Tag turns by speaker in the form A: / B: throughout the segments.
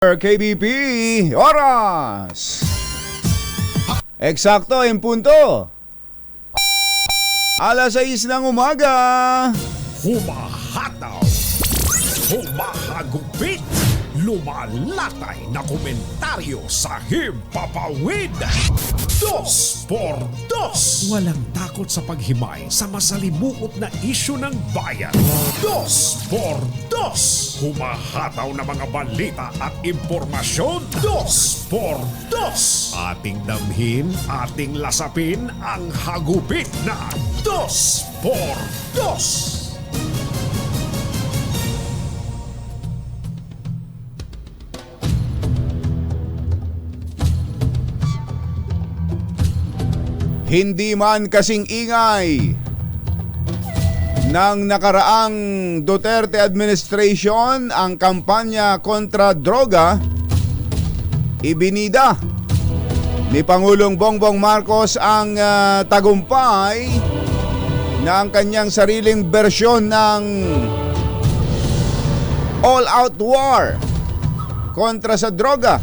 A: KBP, oras! Eksakto, en punto. Alas 6 ng umaga.
B: Humahataw, humahagupit, lumalatay na komentaryo sa Himpapawid. 2x2. Walang takot sa paghimay sa masalimuot na isyu ng bayan. 2x2. Humahataw na mga balita at impormasyon. 2x2. Ating damhin, ating lasapin ang hagupit na 2x2.
A: Hindi man kasing ingay ng nakaraang Duterte administration ang kampanya kontra droga, ibinida ni Pangulong Bongbong Marcos ang tagumpay na ang kanyang sariling bersyon ng all-out war kontra sa droga.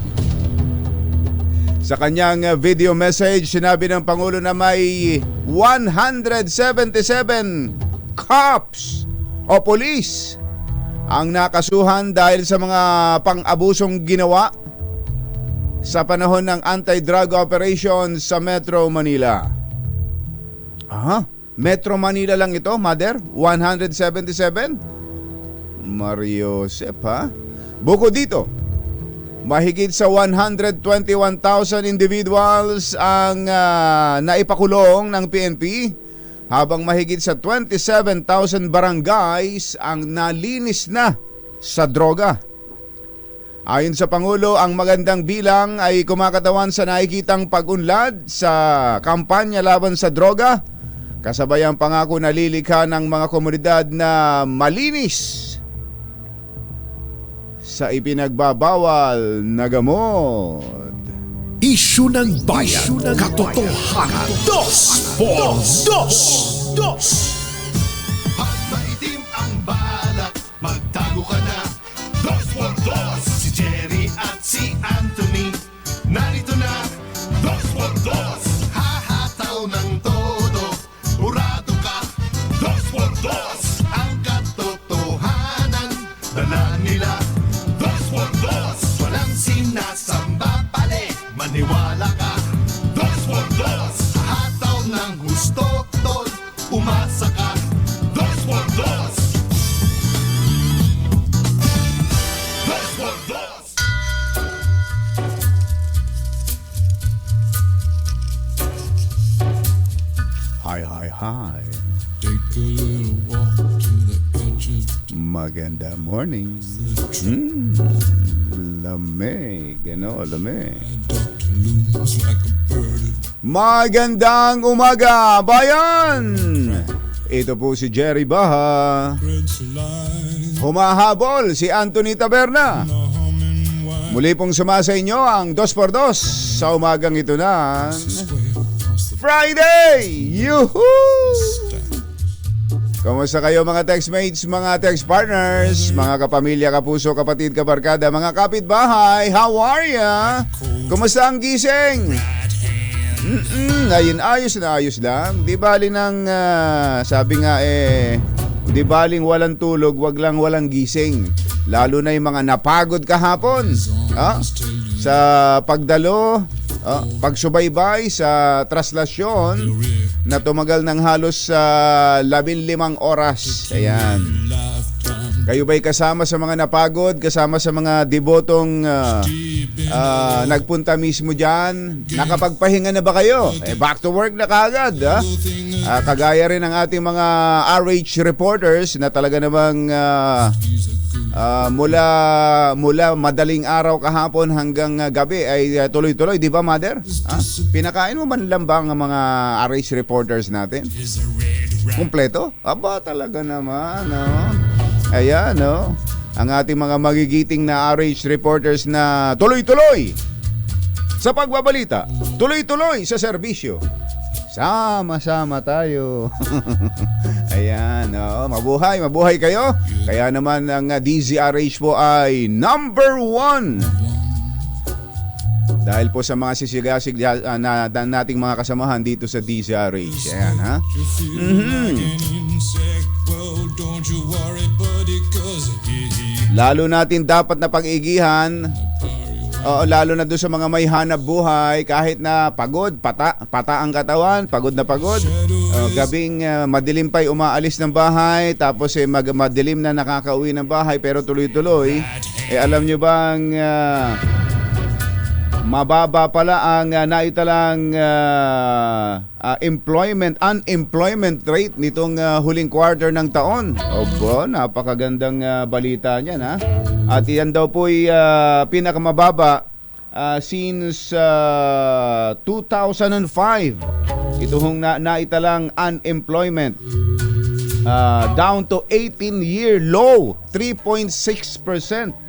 A: Sa kanyang video message, sinabi ng Pangulo na may 177 cops o police ang nakasuhan dahil sa mga pang-abusong ginawa sa panahon ng anti-drug operation sa Metro Manila. Metro Manila lang ito, Mother? 177? Mariosep, ha? Bukod dito, mahigit sa 121,000 individuals ang naipakulong ng PNP, habang mahigit sa 27,000 barangays ang nalinis na sa droga. Ayon sa Pangulo, ang magandang bilang ay kumakatawan sa nakikitang pag-unlad sa kampanya laban sa droga, kasabay ang pangako na lilikha ng mga komunidad na malinis sa ipinagbabawal na gamot.
B: Isyu ng bayan, katotohanan. 2x2.
C: Pag maitim ang balak, magtago ka na. 2x2. Si Jerry at si Anthony, narito na. 2x2. Hahataw ng todo, urado ka. 2x2. Ang katotohanan, dala nila. 2x2. Walang sinasamba pale, maniwala ka. 2x2. Hataw ng gusto, tol, umasa ka. 2x2. 2x2.
A: Hi.
D: Take a little walk to the edge of
A: Maganda morning. Lamig, lamig.
D: Dr. Looms like a bird.
A: Magandang umaga, bayan! Ito po si Jerry Baha.
D: Threads of light,
A: Humahabol si Anthony Taberna.
D: a humming wild
A: Muli pong sumasa inyo ang 2x2 sa umagang ito na
D: sway across the
A: Friday! Yuhuu!
D: stack.
A: Kamusta kayo mga textmates, mga text partners, mga kapamilya, kapuso, kapatid, kabarkada, mga kapitbahay? How are ya? Kumusta ang gising? Ayun, ayos lang. Di bali ng, sabi nga di baling walang tulog, wag lang walang gising. Lalo na yung mga napagod kahapon. Sa pagdalo, pagsubaybay sa traslasyon na tumagal ng halos 15 oras. Ayan.
D: Lifetime
A: Kayo ba'y kasama sa mga napagod, kasama sa mga debotong nagpunta mismo dyan? Nakapagpahinga na ba kayo? Back to work na kaagad. Kagaya rin ng ating mga RH reporters na talaga namang mula madaling araw kahapon hanggang gabi ay tuloy-tuloy, di ba, Mother? Pinakain mo man lang ba ang mga RH reporters natin?
D: is a red rag.
A: Kompleto? Aba, talaga naman, no? Ayan, no? Ang ating mga magigiting na RH reporters na tuloy-tuloy sa pagbabalita, tuloy-tuloy sa serbisyo. Sama-sama tayo. Ayan, mabuhay kayo. Kaya naman ang DZRH po ay number 1. Dahil po sa mga sisigasig na nating mga kasamahan dito sa DZRH. Ayan, ha? Lalo natin dapat na pag-igihan. Lalo na doon sa mga may hanap buhay, kahit na pagod, pata ang katawan, pagod na pagod. Gabing madilim pa'y umaalis ng bahay, tapos madilim na nakakauwi ng bahay, pero tuloy-tuloy. Alam nyo bang mababa pala ang naitalang unemployment rate nitong huling quarter ng taon. Opo, napakagandang balita niyan, ha? At yan daw po'y pinakamababa since 2005. Ito hong naitalang unemployment. Down to 18-year low, 3.6%.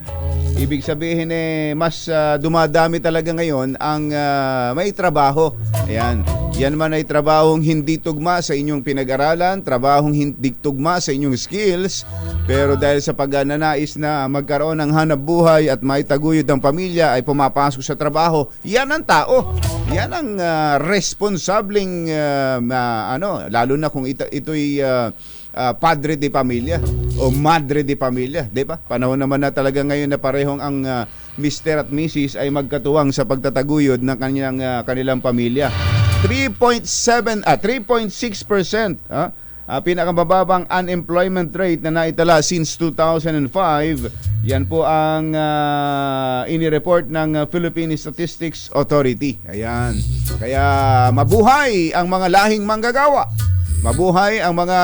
A: Ibig sabihin mas dumadami talaga ngayon ang may trabaho. Ayan. Yan man ay trabahong hindi tugma sa inyong pinag-aralan, trabahong hindi tugma sa inyong skills, pero dahil sa pagnanais na magkaroon ng hanap buhay at maitaguyod ang pamilya ay pumapasok sa trabaho, yan ang tao. Yan ang responsableng lalo na kung ito'y padre de pamilya o madre de pamilya, 'di ba? Panahon naman na talaga ngayon na parehong ang Mr. at Mrs. ay magkatuwang sa pagtataguyod ng kanilang pamilya. 3.6%, pinakamababang unemployment rate na naitala since 2005. Yan po ang inireport ng Philippine Statistics Authority. Ayan. Kaya mabuhay ang mga lahing manggagawa. Mabuhay ang mga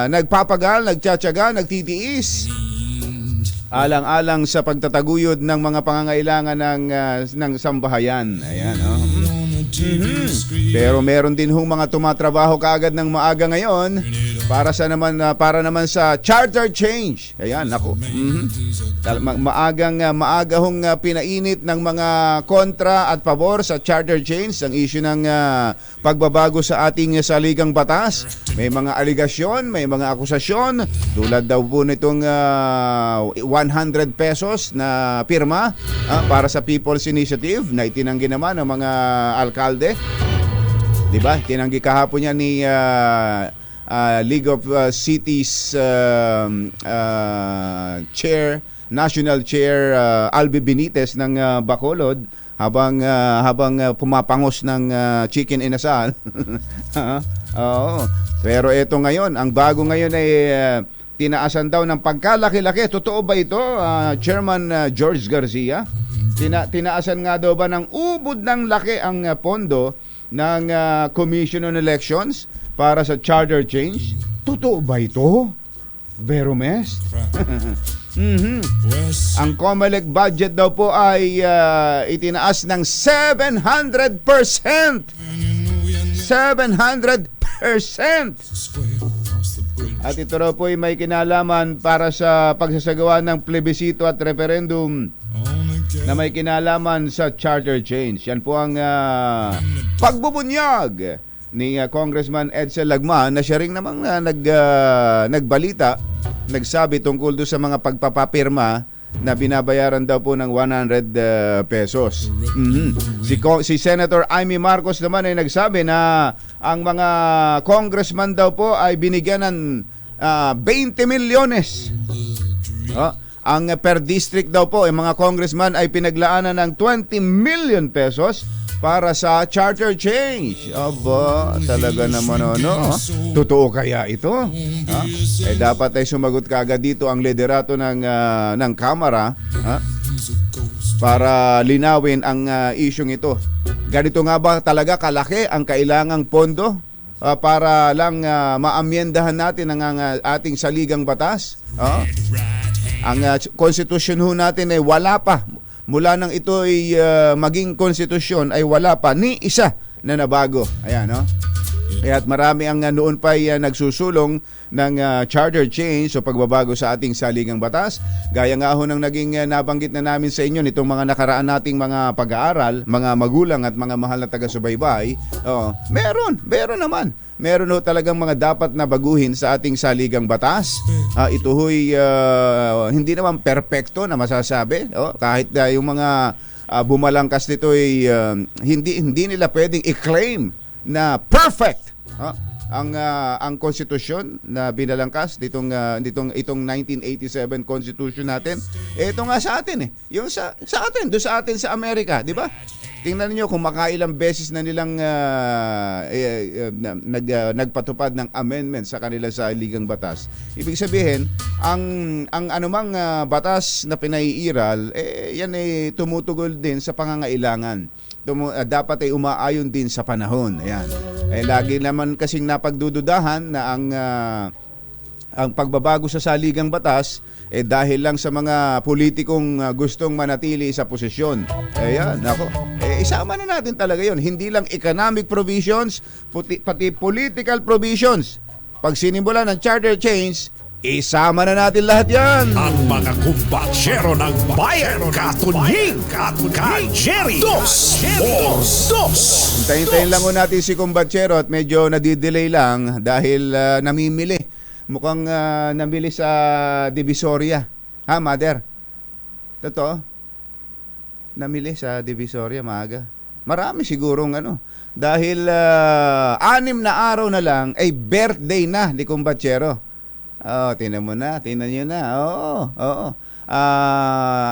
A: nagpapagal, nagtsatsaga, nagtitiis. Alang-alang sa pagtataguyod ng mga pangangailangan ng sambahayan. Ayan, Pero meron din hong mga tumatrabaho kaagad ng maaga ngayon para naman sa charter change. Ayan, nako. Maaga hong pinainit ng mga kontra at pabor sa charter change, ang issue ng pagbabago sa ating saligang batas. May mga aligasyon, may mga akusasyon, tulad daw po nitong 100 pesos na pirma para sa People's Initiative na itinanggi naman ng mga alkalde. Diba? Tinanggi kahapon yan ni League of Cities Chair, National Chair Albi Benitez ng Bacolod habang pumapangos ng chicken inasal. Oo. Pero ito ngayon, ang bago ngayon ay tinaasan daw ng pagkalaki-laki. Totoo ba ito, Chairman George Garcia? Tinaasan nga daw ba ng ubod ng laki ang pondo ng Commission on Elections para sa charter change? Totoo ba ito, Veromes? Ang COMELEC budget daw po ay itinaas ng 700%. 700%! At ito raw po ay may kinalaman para sa pagsasagawa ng plebisito at referendum na may kinalaman sa charter change. Yan po ang pagbubunyag ni Congressman Edsel Lagman na siya rin namang nagbalita, nagsabi tungkol doon sa mga pagpapapirma na binabayaran daw po ng 100 pesos. Si Senator Amy Marcos naman ay nagsabi na ang mga congressman daw po ay binigyan ng 20 milyones. Ang per district daw po, ang mga congressman ay pinaglaanan ng 20 million pesos para sa charter change. Aba, talaga naman totoo kaya ito? Dapat ay sumagot kaagad dito ang liderato ng Kamara para linawin ang isyong ito. Ganito nga ba talaga kalaki ang kailangang pondo para lang maamyendahan natin ang ating saligang batas? Ang konstitusyon ho natin ay wala pa. Mula nang ito ay maging konstitusyon ay wala pa ni isa na nabago. Ayan, At marami ang noon pa nagsusulong ng charter change o pagbabago sa ating saligang batas. Gaya nga ho ng naging nabanggit na namin sa inyo nitong mga nakaraan nating mga pag-aaral, mga magulang at mga mahal na taga-subaybay. Meron naman. Meron ho talagang mga dapat na baguhin sa ating saligang batas. Ito ho'y hindi naman perpekto na masasabi. Kahit yung mga bumalangkas nito ay hindi nila pwedeng i-claim na perfect ang konstitusyon na binalangkas itong 1987 constitution natin. Ito nga sa atin yung sa atin, do sa atin sa Amerika, di ba? Tingnan niyo kung makailang beses na nilang nagpatupad ng amendment sa kanilang saligang batas. Ibig sabihin, ang anumang batas na pinaiiral, yan ay tumutugol din sa pangangailangan. Dapat ay umaayon din sa panahon. Ayan. Lagi naman kasing napagdududahan na ang pagbabago sa saligang batas dahil lang sa mga politikong gustong manatili sa posisyon. Ayan, nako. Isama na natin talaga yon. Hindi lang economic provisions, pati political provisions. Pag sinimbola ng charter change, isama na natin lahat yan.
B: Ang mga kumbatsero ng bayan, Katunying at Jerry. Dos por dos.
A: Hintayin lang ho natin si kumbatsero at medyo nadidelay lang dahil namimili. Mukhang namili sa Divisoria. Ha, mother? Totoo? Namili sa Divisoria maaga. Marami sigurong dahil 6 na araw na lang ay birthday na ni kumbatsero. Tingnan nyo na. Oo.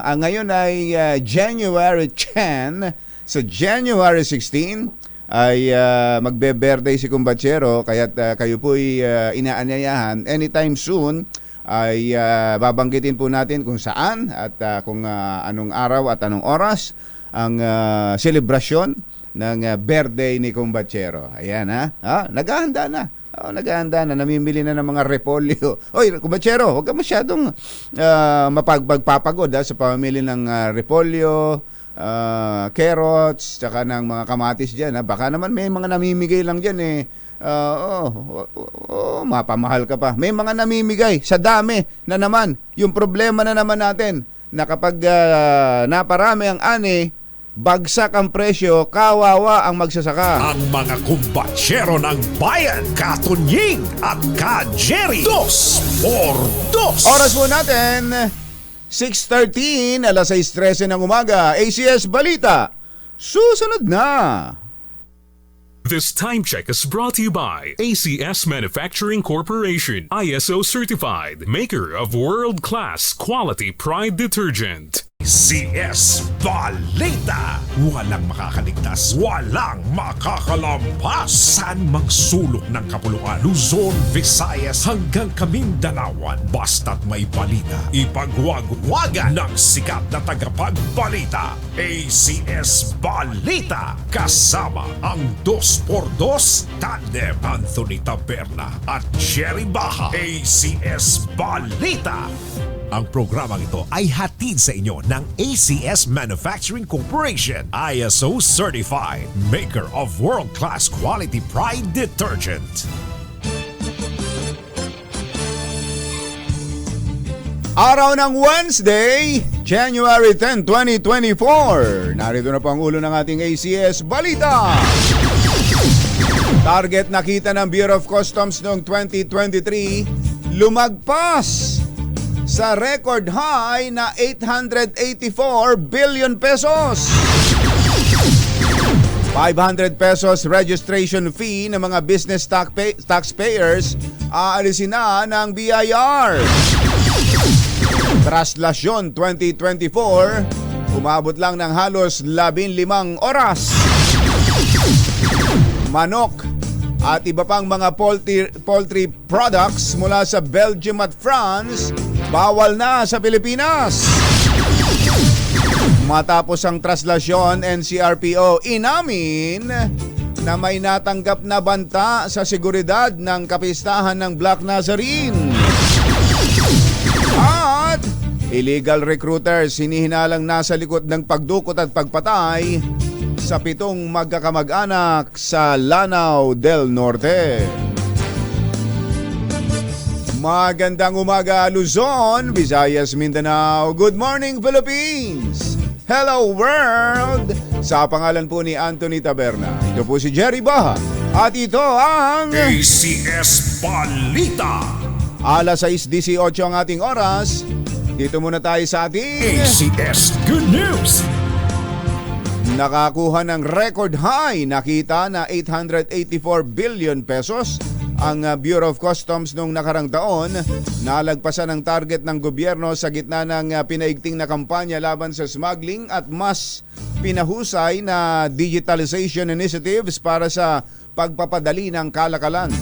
A: Ang ngayon ay January 10. So January 16 ay magbe-birthday si kumbatsero, kaya't kayo po'y inaanyayahan anytime soon ay babanggitin po natin kung saan at kung anong araw at anong oras ang selebrasyon ng birthday ni kumbatsero. Ayan naghahanda na. Naghahanda na, namimili na ng mga repolyo. Oy, kumbatsero, huwag ka masyadong mapagpapagod sa pamimili ng repolyo, carrots, tsaka ng mga kamatis dyan. Baka naman may mga namimigay lang dyan mapamahal ka pa. May mga namimigay sa dami na naman. Yung problema na naman natin na kapag naparami ang ani, bagsak ang presyo, kawawa ang magsasaka.
B: Ang mga kumbatsero ng bayan, Katunying at Jerry. Dos por dos.
A: Oras po natin 6:13, 6:13 ng umaga. ACS Balita, susunod na.
E: This time check is brought to you by ACS Manufacturing Corporation, ISO certified, maker of world-class quality Pride detergent.
B: CS Balita. Walang makakaligtas, walang makakalampas. Saan mang sulok ng kapuluan, Luzon, Visayas hanggang Kamindalawan. Basta't may balita, ipagwagwagan ng sikat na tagapagbalita. ACS Balita. Kasama ang 2x2 tandem Anthony Taberna at Jerry Baja. ACS Balita. Ang programang ito ay hatid sa inyo ng ACS Manufacturing Corporation, ISO certified, maker of world-class quality Pride detergent.
A: Araw ng Wednesday, January 10, 2024. Narito na po ang ulo ng ating ACS Balita. Target nakita ng Bureau of Customs noong 2023, lumagpas sa record high na 884 billion pesos. 500 pesos registration fee ng mga business taxpayers aalisin na ng BIR. Traslasyon 2024, umabot lang ng halos 15 oras. Manok at iba pang mga poultry products mula sa Belgium at France bawal na sa Pilipinas. Matapos ang traslasyon, NCRPO inamin na may natanggap na banta sa seguridad ng kapistahan ng Black Nazarene. At illegal recruiters hinihinalang nasa likod ng pagdukot at pagpatay sa 7 magkakamag-anak sa Lanao del Norte. Magandang umaga Luzon, Visayas, Mindanao. Good morning Philippines! Hello world! Sa pangalan po ni Anthony Taberna, ito po si Jerry Baha at ito ang
B: ACS Balita.
A: alas 6:18 ang ating oras. Dito muna tayo sa ating
B: ACS Good News.
A: nakakuha ng record high nakita na 884 billion pesos ang Bureau of Customs noong nakarang taon. Nalagpasan ang target ng gobyerno sa gitna ng pinaigting na kampanya laban sa smuggling at mas pinahusay na digitalization initiatives para sa pagpapadali ng kalakalan.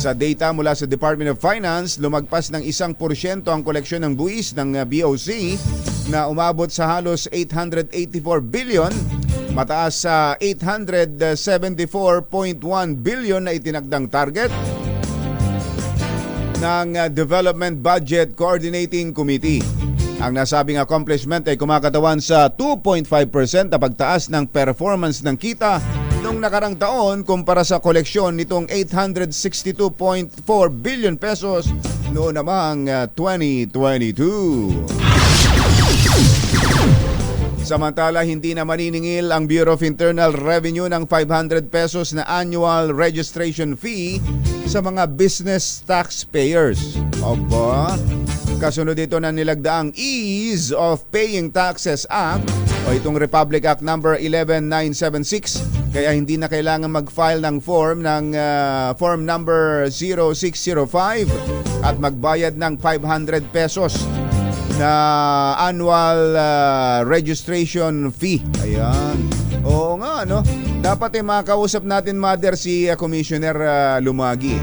A: Sa data mula sa Department of Finance, lumagpas ng 1% ang koleksyon ng buwis ng BOC na umabot sa halos 884 billion, mataas sa 874.1 billion na itinakdang target ng Development Budget Coordinating Committee. Ang nasabing accomplishment ay kumakatawan sa 2.5% na pagtaas ng performance ng kita noong nakarang taon kumpara sa koleksyon nitong 862.4 billion pesos noon namang 2022. Samantala, hindi na maniningil ang Bureau of Internal Revenue ng 500 pesos na annual registration fee sa mga business taxpayers. Aba, kasunod dito na nilagdaang Ease of Paying Taxes Act o itong Republic Act number 11976, kaya hindi na kailangan mag-file ng form form number 0605 at magbayad ng 500 pesos na annual registration fee. Ayan. Oo nga, no? Dapat makausap natin, Mother, si Commissioner Lumagi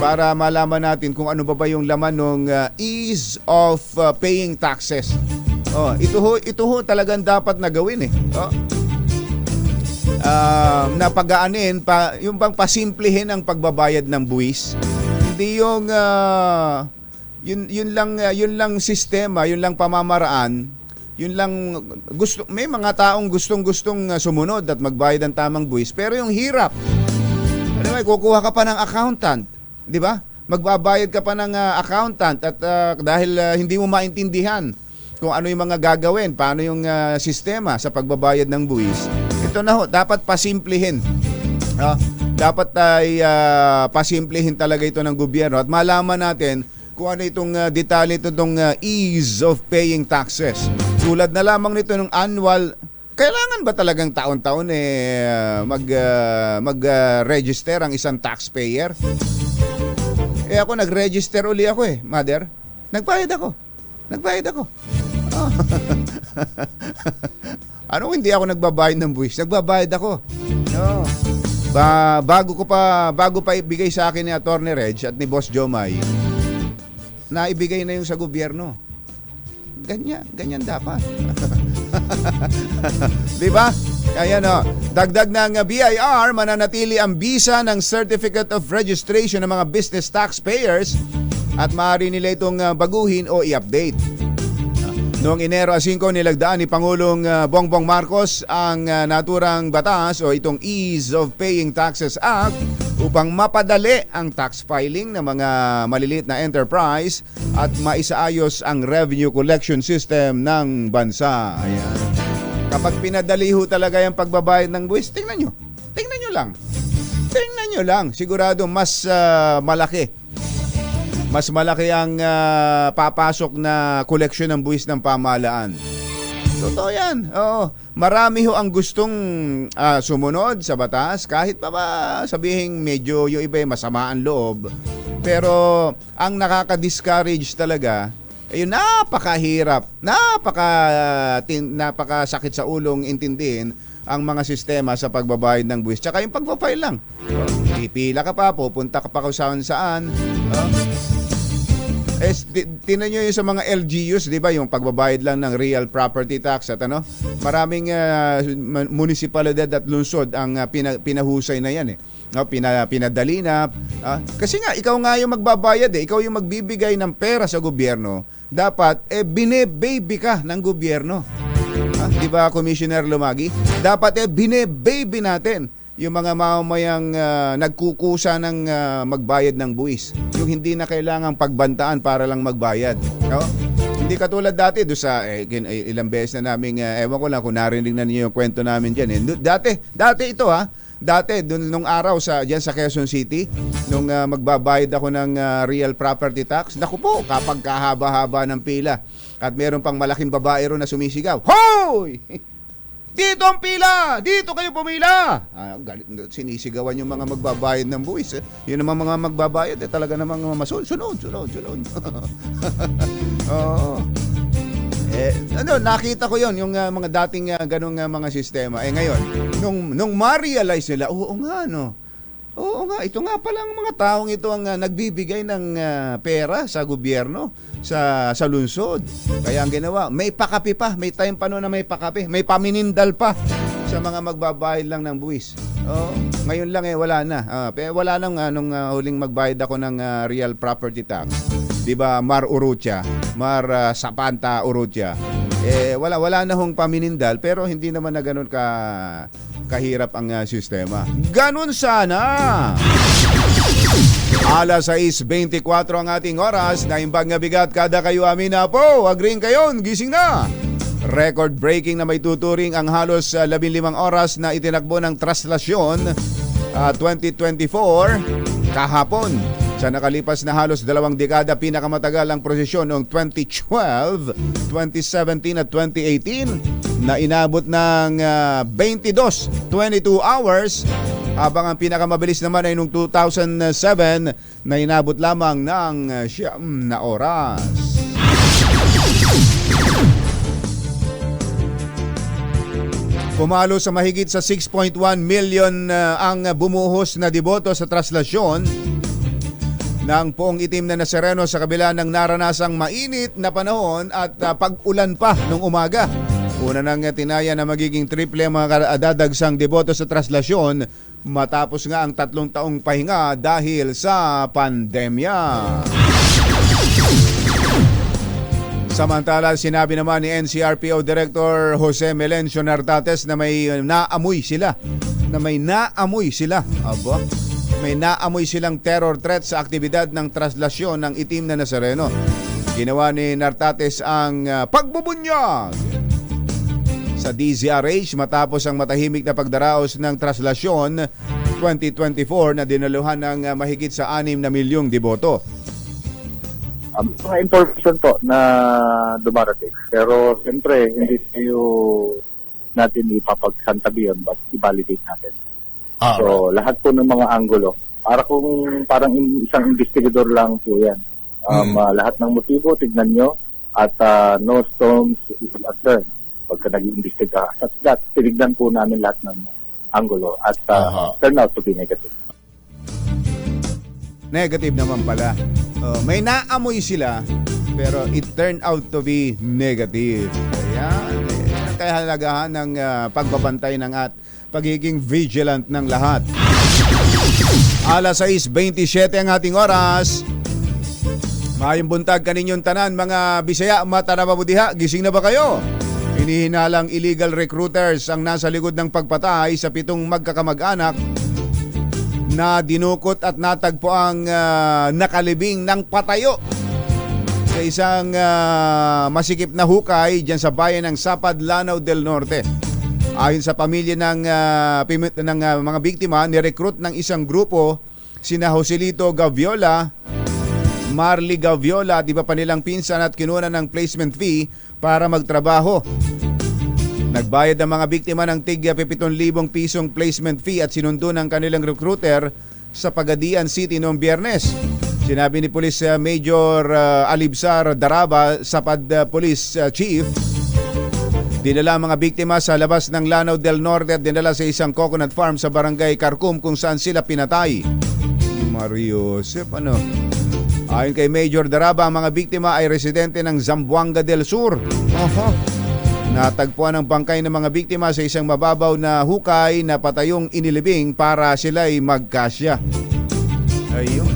A: para malaman natin kung ano ba yung laman ng ease of paying taxes. Oh, ito ho talagang dapat na gawin eh. Oh. Na pagaanin pa yung bang pasimplihin ang pagbabayad ng buwis. Hindi yung yun lang sistema, yun lang pamamaraan, yun lang may mga taong gustong sumunod at magbayad ng tamang buwis, pero yung hirap. Ano ba, kukuha ka pa ng accountant, 'di ba? Magbabayad ka pa ng accountant at dahil hindi mo maintindihan kung ano yung mga gagawin, paano yung sistema sa pagbabayad ng buwis. Ito na ho, dapat pasimplihin. Dapat ay pasimplihin talaga ito ng gobyerno at malaman natin kung ano itong detalye itong ease of paying taxes. Tulad na lamang nito ng annual, kailangan ba talagang taon-taon mag-register ang isang taxpayer? Ako nag-register uli ako Mother. Nagbayad ako. Oh. Ano hindi ako nagbabayad ng buwis? Nagbabayad ako. No. Bago pa ibigay sa akin ni Attorney Reg at ni Boss Jomay, na ibigay na yung sa gobyerno. Ganyan dapat. Di ba? Ayan o. Dagdag ng BIR, mananatili ang bisa ng Certificate of Registration ng mga business taxpayers at maaari nila itong baguhin o i-update. Noong Enero 5, nilagdaan ni Pangulong Bongbong Marcos ang naturang batas o itong Ease of Paying Taxes Act upang mapadali ang tax filing ng mga maliliit na enterprise at maisaayos ang revenue collection system ng bansa. Ayan. Kapag pinadali ho talaga yung pagbabayad ng buwis, tingnan nyo lang. Sigurado mas malaki. Mas malaki ang papasok na koleksyon ng buwis ng pamahalaan. Totoo yan. Oo. Marami ho ang gustong sumunod sa batas, kahit pa ba sabihing medyo yung iba masama ang loob. Pero ang nakaka-discourage talaga ay yung napakahirap, napakasakit sa ulong intindihin ang mga sistema sa pagbabayad ng buwis. Tsaka yung pagpa-file lang. Pipila ka pa, pupunta ka pa kung saan. Tinan nyo yung sa mga LGUs, di ba, yung pagbabayad lang ng real property tax at maraming munisipalidad at lungsod ang pinahusay na yan pinadali na. Kasi nga, ikaw nga yung magbabayad ikaw yung magbibigay ng pera sa gobyerno. Dapat, bine-baby ka ng gobyerno. Di ba, Commissioner Lumagi? Dapat bine-baby natin yung mga mamamayang nagkukusa ng magbayad ng buwis. Yung hindi na kailangang pagbantaan para lang magbayad. No? Hindi katulad dati do sa ilang beses na namin ewan ko lang kung narinig na niyo yung kwento namin diyan eh. Dati ito Dati nung araw diyan sa Quezon City nung magbabayad ako ng real property tax. Naku po, kapag kahaba-haba ng pila at meron pang malaking babae ron na sumisigaw. Hoy! Dito ang pila! Dito kayo pumila! Sinisigawan yung mga magbabayad ng buwis. Yun naman mga magbabayad talaga namang sunod. Oo. Nakita ko yon yung mga dating ganong mga sistema. Ngayon, nung ma-realize nila, oo nga, ito nga palang mga taong ito ang nagbibigay ng pera sa gobyerno, sa lungsod. Kaya ang ginawa, may pakapi pa, may time pa noon na may pakapi, may paminindal pa sa mga magbabayad lang ng buwis. Ngayon lang wala na. Wala nang nung huling magbayad ako ng real property tax. 'Di ba, Mar Sapanta Urrutia. Wala na hong paminindal pero hindi naman na ganoon kahirap ang sistema. Ganun sana. Alas 6:24 ang ating oras. Naimbag nga bigat kada kayo amin na po. Agreeing kayo, gising na. Record-breaking na may tuturing ang halos 15 oras na itinakbo ng traslasyon 2024 kahapon. Sa nakalipas na halos 2 dekada, pinakamatagal ang prosesyon noong 2012, 2017 at 2018 na inabot ng 22 hours, habang ang pinakamabilis naman ay noong 2007 na inabot lamang ng 9 na oras. Pumalo sa mahigit sa 6.1 million ang bumuhos na deboto sa traslasyon ng Poong Itim na Nazareno sa kabila ng naranasang mainit na panahon at pag-ulan pa nung umaga. Una nang tinaya na magiging triple ang mga dadagsang deboto sa traslasyon matapos nga ang 3 taong pahinga dahil sa pandemya. Samantala, sinabi naman ni NCRPO Director Jose Melencio Nartates na may naamoy sila. May naamoy silang terror threat sa aktibidad ng traslasyon ng Itim na Nazareno. Ginawa ni Nartates ang pagbubunyag sa DZRH matapos ang matahimik na pagdaraos ng traslasyon 2024 na dinaluhan ng mahigit sa 6 na milyong deboto.
F: Mga information po na dumarating. Pero siyempre, hindi tayo natin ipapagsantabi yun but i-validate natin. So, lahat po ng mga anggulo, parang isang investigador lang po yan. Lahat ng motibo, tignan nyo, at no stones will unturned. Pagka nag-iimbestiga, at that, tinignan po namin lahat ng anggulo at turn out to be negative.
A: Negative naman pala. May naamoy sila pero it turned out to be negative. Ayan. Kaya halagahan ng pagbabantay ng at pagiging vigilant ng lahat. Alas 6:27 ang ating oras. Mayong buntag kaninyong tanan mga Bisaya, mata na mabudiha. Gising na ba kayo? Hinihinalang illegal recruiters ang nasa likod ng pagpatay sa 7 magkakamag-anak na dinukot at natagpo ang nakalibing ng patayo sa isang masikip na hukay dyan sa bayan ng Sapad, Lanao del Norte. Ayon sa pamilya ng mga biktima, nirecruit ng isang grupo sina Joselito Gaviola, Marley Gaviola at iba pa nilang pinsan at kinuha ng placement fee para magtrabaho. Nagbayad ang mga biktima ng tig 7,000 pisong placement fee at sinundo ng kanilang recruiter sa Pagadian City noong Biyernes. Sinabi ni Police Major Alibsar Daraba, Sapad Police Chief, dinala ang mga biktima sa labas ng Lanao del Norte at dinala sa isang coconut farm sa barangay Carcum kung saan sila pinatay. Mario Josep, Ayon kay Major Daraba, ang mga biktima ay residente ng Zamboanga del Sur. Natagpuan ang bangkay ng mga biktima sa isang mababaw na hukay na patayong inilibing para sila'y magkasya. Ayun.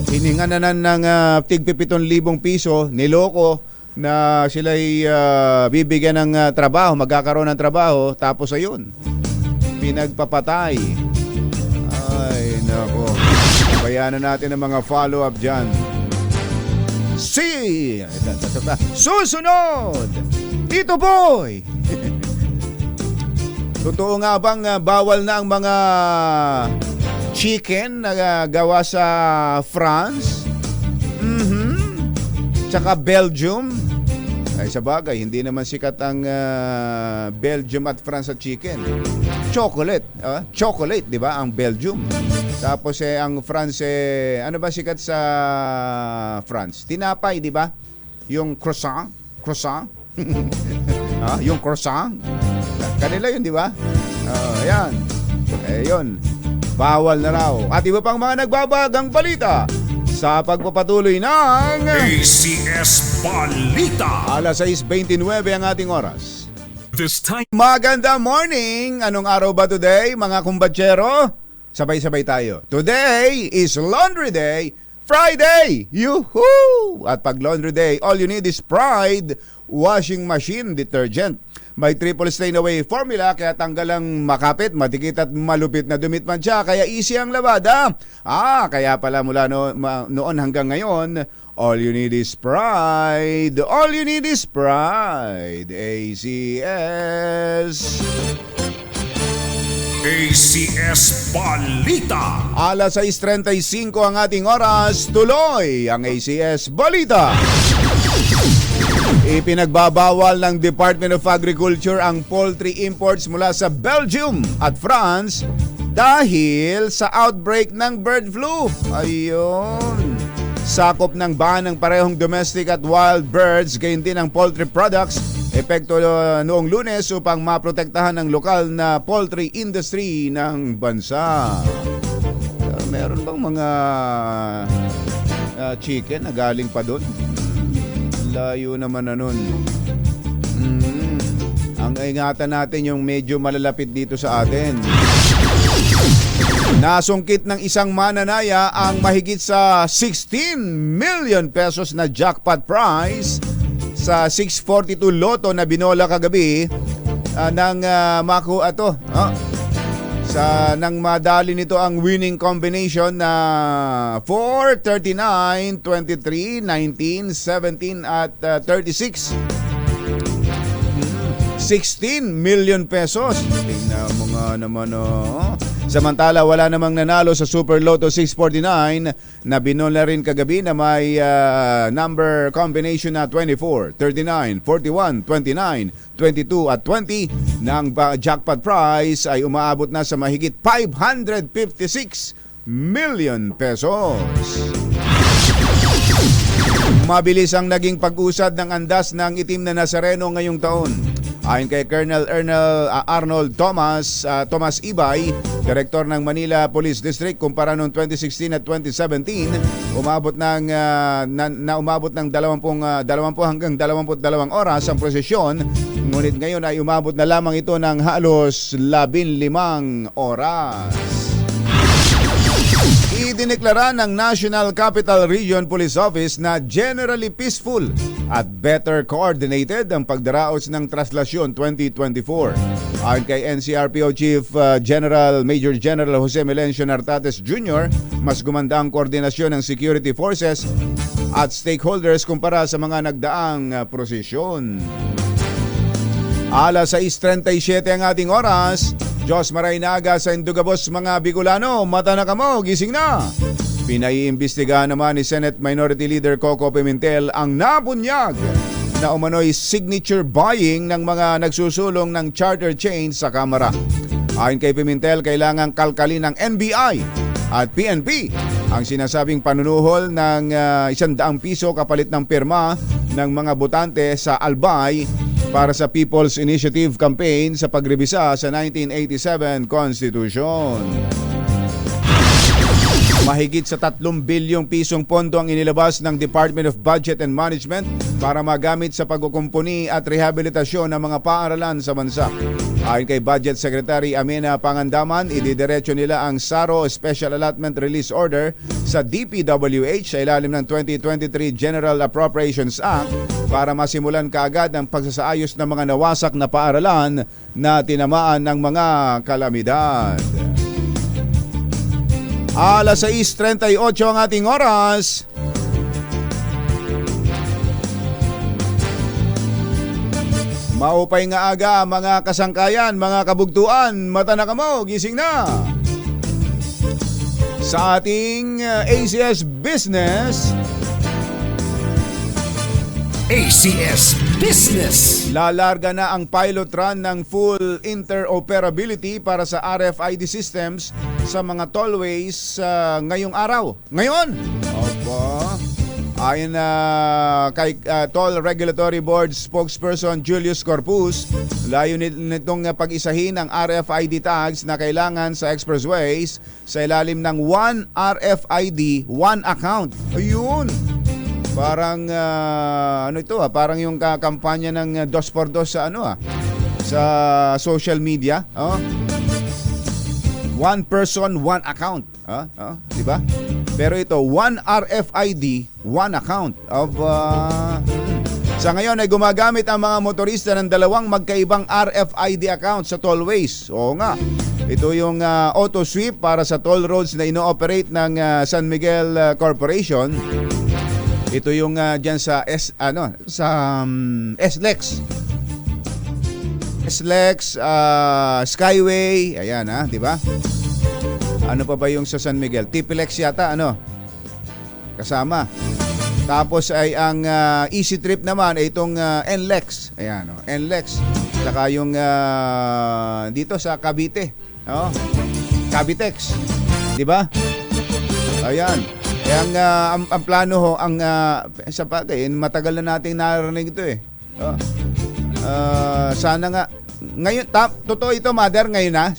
A: Hininganan ng tig 7,000 piso, niloko na sila'y bibigyan ng trabaho, magkakaroon ng trabaho, tapos ayun, pinagpapatay. Ay, nako. Bayanan natin ang mga follow-up dyan. Susunod! Tito Boy! Totoo nga bang bawal na ang mga chicken na gawa sa France? Tsaka Belgium? Ay sa bagay, hindi naman sikat ang Belgium at France at chicken. Chocolate, chocolate, 'di ba? Ang Belgium. Tapos ang France ano ba sikat sa France? Tinapay, 'di ba? Yung croissant. Yung croissant. Kanila 'yun, 'di ba? Ayan. Ayun. Bawal na raw. At iba pang mga nagbabagang balita sa pagpapatuloy ng
B: ACS Balita.
A: alas 6:29 ang ating oras.
E: This time
A: Maganda morning! Anong araw ba today, mga kumbatsero? Sabay-sabay tayo. Today is Laundry Day, Friday! Yuhuu! At pag Laundry Day, all you need is Pride Washing Machine Detergent. May triple stain away formula, kaya tanggal ang makapit, matikit at malupit na dumit man siya, kaya easy ang labada. Kaya pala mula noon hanggang ngayon, all you need is Pride. All you need is Pride. ACS.
B: ACS Balita.
A: Alas 6:35 ang ating oras. Tuloy ang ACS Balita. Ipinagbabawal ng Department of Agriculture ang poultry imports mula sa Belgium at France dahil sa outbreak ng bird flu. Ayun. Sakop ng ban ng parehong domestic at wild birds, gayon din ang poultry products. Epekto noong Lunes upang maprotektahan ang lokal na poultry industry ng bansa. Meron bang mga chicken na galing pa doon? Layo naman na nun. Ang ingatan natin yung medyo malalapit dito sa atin. Nasungkit ng isang mananaya ang mahigit sa 16 million pesos na jackpot prize sa 642 Lotto na binola kagabi ng nang madali nito ang winning combination na 4, 39, 23, 19, 17 at 36. 16 million pesos. Tingnan mo nga naman Samantala, wala namang nanalo sa Super Lotto 649 na binola rin kagabi na may number combination na 24, 39, 41, 29, 22 at 20. Ng jackpot prize ay umaabot na sa mahigit 556 million pesos. Mabilis ang naging pag-usad ng andas ng itim na Nazareno ngayong taon. Ayon kay Colonel Arnold Thomas Ibay, Direktor ng Manila Police District, kumpara noong 2016 at 2017, umabot ng 20 hanggang 22 oras ang prosesyon, ngunit ngayon ay umabot na lamang ito ng halos 15 oras. Idineklara ng National Capital Region Police Office na generally peaceful at better coordinated ang pagdaraos ng Traslasyon 2024. Ayon kay NCRPO Chief Major General Jose Melencio Nartates Jr., mas gumanda ang koordinasyon ng security forces at stakeholders kumpara sa mga nagdaang prosesyon. Alas 6:37 ang ating oras. Diyos maray na aga sa Indugabos mga Bicolano, mata na kamo, gising na. Pinaiimbestigahan naman ni Senate Minority Leader Coco Pimentel ang nabunyag na umano'y signature buying ng mga nagsusulong ng charter chain sa Kamara. Ayon kay Pimentel, kailangang kalkalin ng NBI at PNP ang sinasabing panunuhol ng 100 piso kapalit ng pirma ng mga botante sa Albay para sa People's Initiative Campaign sa pagrebisa sa 1987 Constitution. Mahigit sa 3 bilyong pisong pondo ang inilabas ng Department of Budget and Management para magamit sa pagkukumpuni at rehabilitasyon ng mga paaralan sa bansa. Ayon kay Budget Secretary Amina Pangandaman, ididiretso nila ang SARO Special Allotment Release Order sa DPWH sa ilalim ng 2023 General Appropriations Act para masimulan kaagad ang pagsasaayos ng mga nawasak na paaralan na tinamaan ng mga kalamidad. Alas 6:38 ang ating oras. Maupay nga aga mga kasangkayan, mga kabugtuan, mata na kamo, gising na! Sa ating ACS Business,
B: ACS Business.
A: lalarga na ang pilot run ng full interoperability para sa RFID systems sa mga tollways ngayong araw. Ngayon! Opo. Ayon kay Toll Regulatory Board spokesperson Julius Corpus, layunin nitong pag-isahin ang RFID tags na kailangan sa expressways sa ilalim ng One RFID, One Account. Ayun! Parang ano ito parang yung kampanya ng 2x2 sa sa social media, One person, one account, di ba? Pero ito, one RFID, one account of sa ngayon ay gumagamit ang mga motorista ng dalawang magkaibang RFID account sa tollways. Oo nga. Ito yung auto sweep para sa toll roads na ino-operate ng San Miguel Corporation. Ito yung diyan sa SLEX. SLEX, Skyway, ayan di ba? Ano pa ba yung sa San Miguel? TPLEX yata, kasama. Tapos ay ang Easy Trip naman ay itong NLEX. Ayan, NLEX. Saka yung dito sa Cavite, Cavitex. 'Di ba? Ayan. Ang plano ho, sa bagay, matagal na nating narinig ito sana nga ngayon, totoo ito, Mother, ngayon na.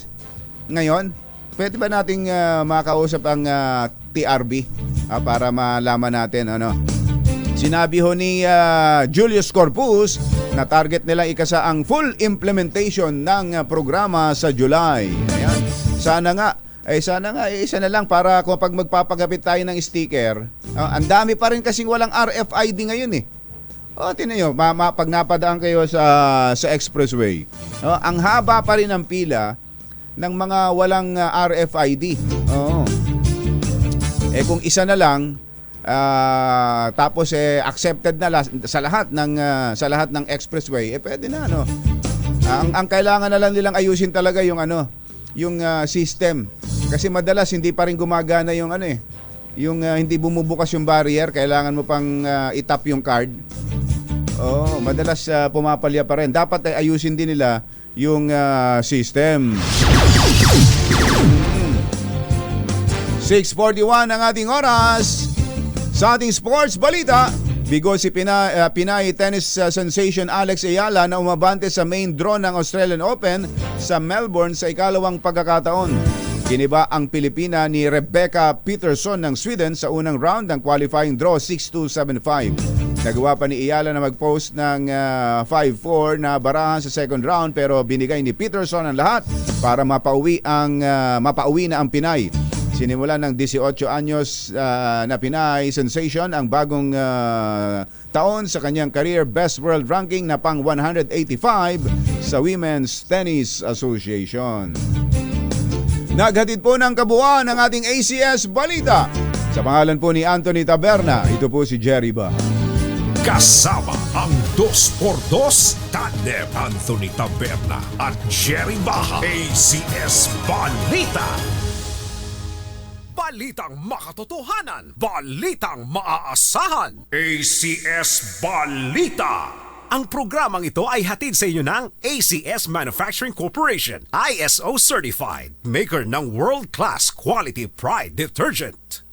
A: Ngayon, pwede ba nating makausap ang TRB para malaman natin Sinabi ho ni Julius Corpus na target nila ikasa ang full implementation ng programa sa July. Ayan. Sana nga isa na lang para kapag magpapagapit tayo ng sticker. Ang dami pa rin kasing walang RFID ngayon tinan nyo, pag napadaan kayo sa expressway, ang haba pa rin ng pila ng mga walang RFID. Kung isa na lang, tapos accepted na sa lahat ng expressway, pwede na ang kailangan na lang nilang ayusin talaga yung system. Kasi madalas hindi pa rin gumagana yung yung hindi bumubukas yung barrier, kailangan mo pang itap yung card. Madalas pumapalya pa rin. Dapat ay ayusin din nila yung system. 6:41 ang ating oras. Sa ating sports balita, bigo si Pinay tennis sensation Alex Ayala na umabante sa main draw ng Australian Open sa Melbourne sa ikalawang pagkakataon. Giniba ang Pilipina ni Rebecca Peterson ng Sweden sa unang round ng qualifying draw 6-2, 7-5. Nagawa pa ni Ayala na mag-post ng 5-4 na barahan sa second round pero binigay ni Peterson ang lahat para mapauwi na ang Pinay. Sinimula ng 18 anyos na Pinay sensation ang bagong taon sa kanyang career best world ranking na pang 185 sa Women's Tennis Association. Naghatid po ng kabuuan ng ating ACS Balita. Sa pangalan po ni Anthony Taberna, ito po si Jerry Ba.
B: Kasama ang 2x2 tandem Anthony Taberna at Jerry Baha. ACS Balita. Balitang makatotohanan. Balitang maaasahan. ACS Balita. Ang programang ito ay hatid sa inyo ng ACS Manufacturing Corporation, ISO Certified, maker ng world-class quality pride detergent.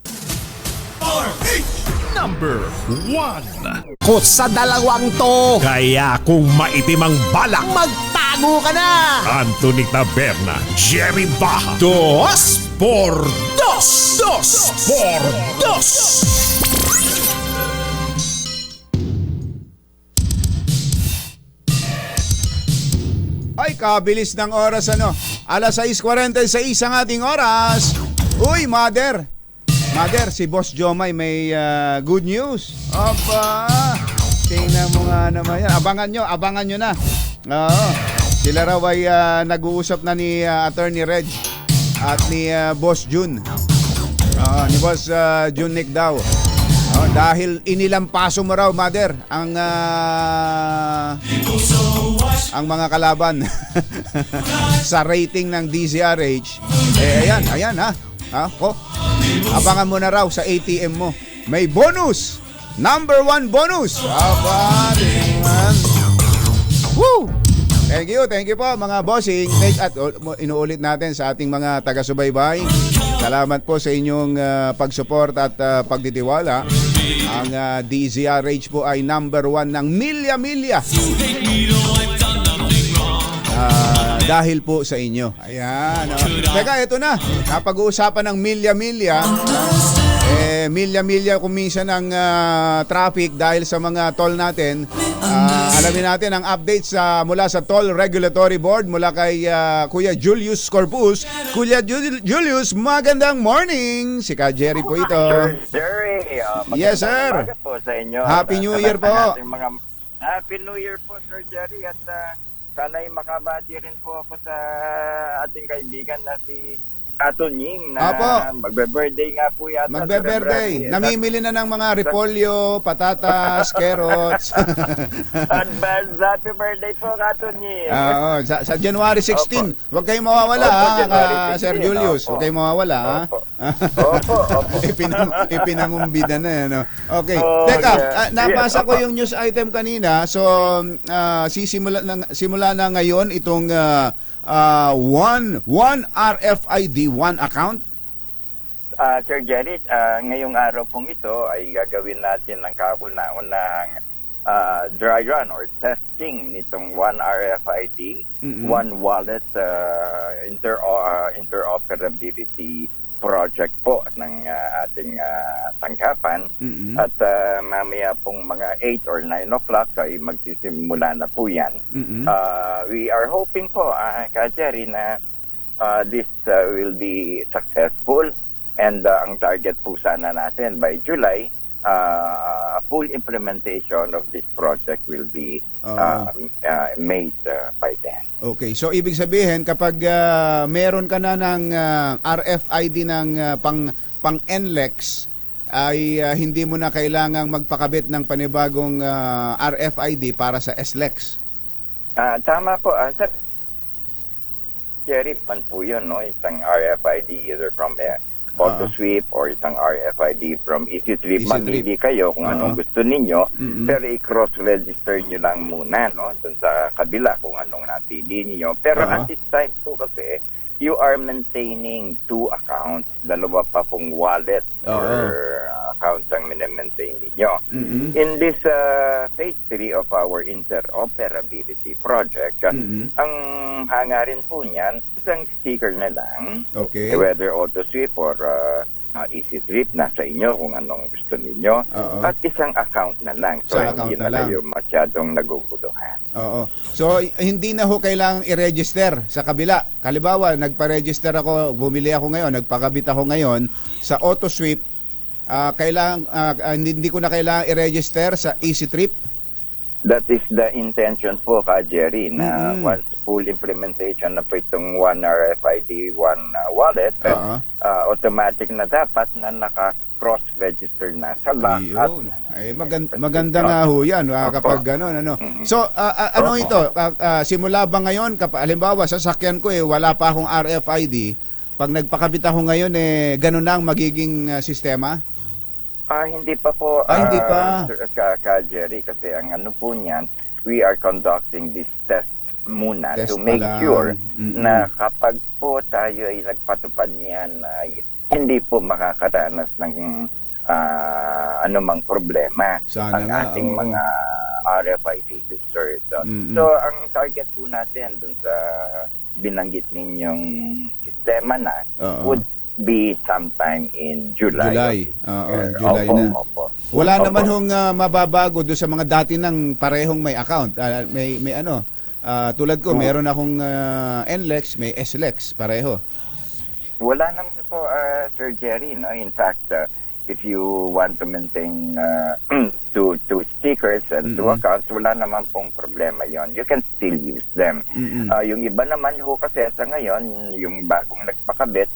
B: Number 1.
G: Kot sa dalawang to,
B: Kaya kung maitim ang balak,
G: magtago ka na!
B: Anthony Taberna, Jerry Baha, 2x2. 2x2.
A: Ay Kabilis ng oras ano. Alas 6:46 ang ating oras. Uy, Mother, si Boss Jomay may good news. Aba, tingnan mo nga naman yan. Abangan nyo na. Oo. Sila raw ay nag-uusap na ni Attorney Reg at ni Boss Jun. Ni Boss Jun Nick daw. Dahil inilampaso mo raw, Mother, ang mga kalaban sa rating ng DZRH. Ayan ha. Abangan mo na raw sa ATM mo. May bonus. Number 1 bonus. Aba, tingnan. Woo! Thank you po mga bossing. At inuulit natin sa ating mga taga-subaybay. Salamat po sa inyong pag-support at pagtitiwala. Ang DZRH po ay number 1 ng milya-milya. Dahil po sa inyo. Ayan. Teka, ito na. Napag-uusapan ng milya-milya. Milya-milya kung minsan ang traffic dahil sa mga toll natin. Alamin natin ang updates mula sa Toll Regulatory Board mula kay Kuya Julius Corpus. Kuya Julius, magandang morning. Si Ka Jerry po ito.
H: Jerry,
A: yes, sir.
H: Po sa inyo.
A: Happy New Year po.
H: Happy New Year po, Sir Jerry. At sana'y makabati rin po ako sa ating kaibigan na si Ato Nying na magbe-birthday nga po yata.
A: Magbe-birthday. Namimili na ng mga repolyo, patatas, carrots.
H: Advance happy birthday po, Ato Nying.
A: Sa January 16. Huwag kayong mawawala, Sir Julius. Huwag kayong mawawala,
H: Opo.
A: Ipinangumbida na yan. Okay. Teka, nabasa ko yung news item kanina. So, simula na ngayon itong one RFID, one account?
H: Sir Jerry, ngayong araw pong ito ay gagawin natin ng kauna-unahang dry run or testing nitong one RFID, one wallet interoperability project po ng ating tanggapan. At mamaya pong mga 8 or 9 o'clock ay magsisimula na po yan. We are hoping po, Ka Jerry, na this will be successful and ang target po sana natin by July, full implementation of this project will be made by then.
A: Okay, so ibig sabihin kapag meron ka na ng RFID ng pang NLEX ay hindi mo na kailangang magpakabit ng panibagong RFID para sa SLEX.
H: Tama po, Sir Jerry, man po yun, no? Isang RFID either from AutoSweep or isang RFID from EasyTrip. Mamili kayo kung anong gusto ninyo, pero i-cross-register nyo lang muna, no? Dun sa kabila kung anong napili niyo. Pero at this time po kasi, you are maintaining 2 accounts, dalawa pa pong wallet or accounts ang minemaintain ninyo. In this phase 3 of our interoperability project, ang hangarin po niyan, isang sticker na lang, whether AutoSweep or EasyTrip, nasa inyo kung anong gusto ninyo, at isang account na lang. So, hindi na kayo masyadong naguguluhan.
A: So, hindi na ho kailangang i-register sa kabila. Kalibawa, nagpa-register ako, bumili ako ngayon, nagpakabit ako ngayon sa AutoSweep, hindi ko na kailangang i-register sa EasyTrip.
H: That is the intention po, Ka Jerry, na once full implementation na po itong one RFID, one wallet, automatic na dapat na naka-cross-register na sa lahat.
A: Maganda nga ho yan kapag gano'n. So, ano ito? Simula ba ngayon, halimbawa, sasakyan ko wala pa akong RFID, pag nagpakabit ako ngayon, gano'n na ang magiging sistema?
H: Hindi pa po,
A: hindi pa.
H: Ka Jerry, kasi ang ano po niyan, we are conducting this test muna to make sure na kapag po tayo ay nagpatupad niyan, hindi po makakaranas ng anumang problema ang ating mga RFID users. So, ang target po natin dun sa binanggit ninyong sistema na would be sometime in July.
A: July na. Wala naman hong mababago doon sa mga dati ng parehong may account. Tulad ko, meron akong NLEX, may SLEX, pareho.
H: Wala naman po, Sir Jerry, no? In fact, if you want to maintain two stickers and two accounts, wala naman pong problema yon. You can still use them. Yung iba naman ho kasi sa ngayon, yung bagong nagpapakabit,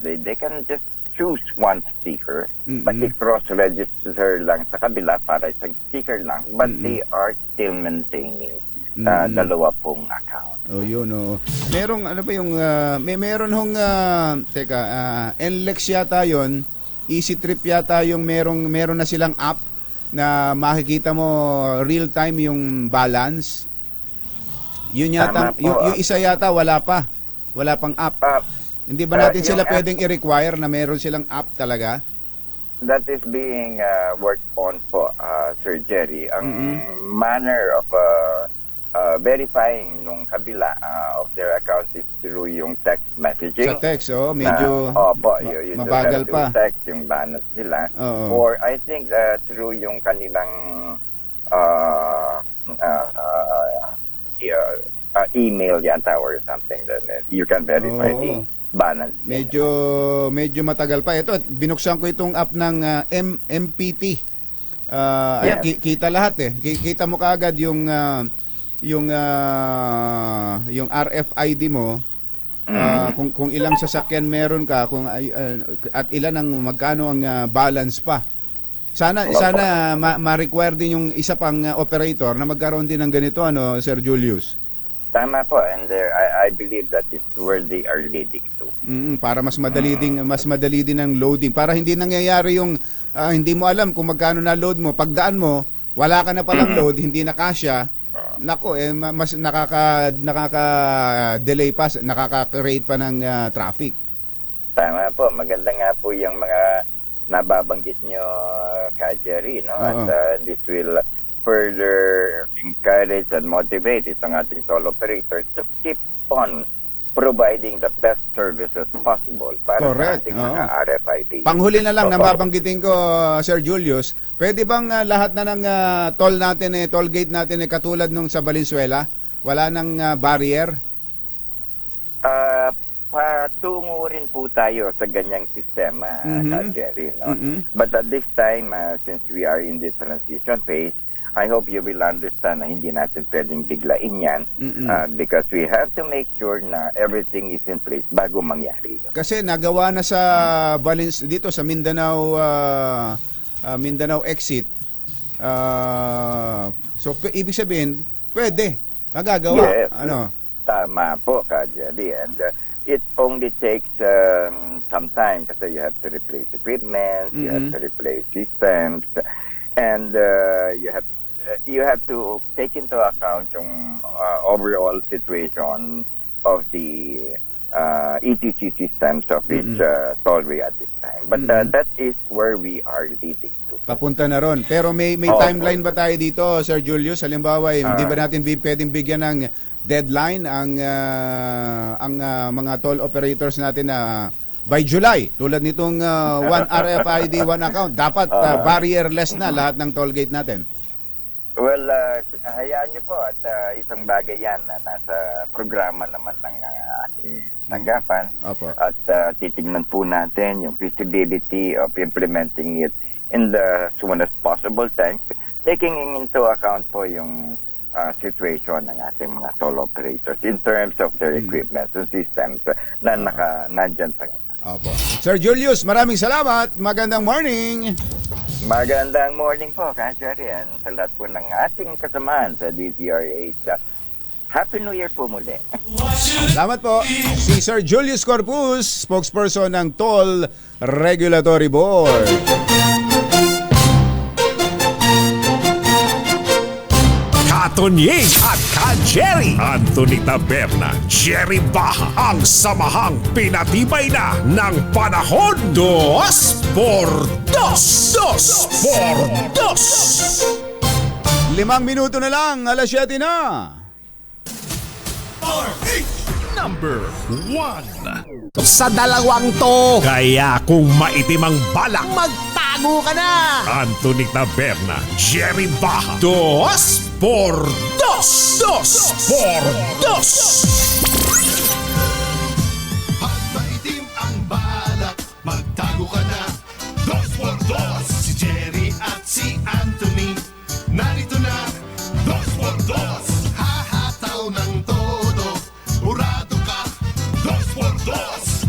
H: they can just choose one sticker, but i-cross-register lang sa kabila para isang sticker lang, but they are still maintaining dalawa pong account.
A: Oh, yun, oh. Merong, ano ba yung, meron hong, NLEX yata yun, Easy Trip yata yung meron na silang app na makikita mo real time yung balance. Yun yata, yung isa yata wala pang app. Hindi ba natin sila pwedeng i-require na meron silang app talaga?
H: That is being worked on po, Sir Jerry. Ang manner of verifying nung kabila of their account is through yung text messaging.
A: Sa text, medyo
H: you
A: mabagal pa.
H: Text yung balance nila. Or I think through yung kanilang email yata or something that you can verify the balance.
A: Medyo matagal pa. Ito, binuksan ko itong app ng MPT. Kita lahat eh. Kita mo kaagad yung RFID mo, kung ilang sasakyan meron ka, at ilan ang magkano ang balance pa. Sana ma-require din yung isa pang operator na magkaroon din ng ganito, Sir Julius.
H: Tama po, and I believe that is where they are leading to.
A: Para mas madali din ang loading, para hindi nangyayari yung hindi mo alam kung magkano na load mo, pagdaan mo wala ka na palang load, hindi na kasya. Nako, mas nakaka-delay pa, nakaka-create pa ng traffic.
H: Tama po, maganda nga po yung mga nababanggit nyo, Ka Jerry, no? At this will further encourage and motivate itong ating toll operators to keep on providing the best services possible para sa ating mga RFID.
A: Panghuli na lang, nababanggitin ko, Sir Julius, pwede bang lahat na ng toll natin, toll gate natin katulad nung sa Valenzuela? Wala nang barrier?
H: Patungo rin po tayo sa ganyang sistema, Jerry. No? But at this time, since we are in the transition phase, I hope you will understand na hindi natin pwedeng biglain yan because we have to make sure na everything is in place bago mangyari.
A: Kasi nagawa na sa dito sa Mindanao Mindanao exit. So ibig sabihin, pwede magagawa.
H: Yes. Tama po, Kajali. And it only takes some time kasi you have to replace equipment, you have to replace systems, and you have to take into account yung overall situation of the ETC systems of each tollway at this time. But that is where we are leading to.
A: Papunta na ron. Pero may timeline ba tayo dito, Sir Julius? Halimbawa, hindi ba natin pwedeng bigyan ng deadline ang mga toll operators natin na by July, tulad nitong one RFID, one account, dapat barrierless na lahat ng toll gate natin?
H: Well, hayaan niyo po at isang bagay yan na nasa programa naman ng ating tanggapan. At titignan po natin yung feasibility of implementing it in the soonest possible time, taking into account po yung situation ng ating mga toll operators in terms of their equipment and systems na nandyan sa ngayon.
A: Sir Julius, maraming salamat. Magandang morning.
H: Magandang morning po, Kajarian, sa lahat po ng ating kasamahan sa DZRH. Happy New Year po muli.
A: Salamat po. Si Sir Julius Corpus, spokesperson ng Toll Regulatory Board.
B: Katonying at Ka-Jerry, Anthony Taberna, Jerry Baha, ang samahang pinatibay na ng panahon. 2x2. 5
A: minuto na lang, alas 7 na.
B: Number 1.
G: Sa dalawang to,
B: Kaya kung maitim ang balak,
G: magtago Tago ka na!
B: Anthony Taberna, Jerry Baja. 2x2. 2x2.
C: Pag maitim ang balak, magtago ka na. 2x2. Si Jerry at si Anthony, narito na. 2x2. Hahataw ng todo, urado ka. 2x2.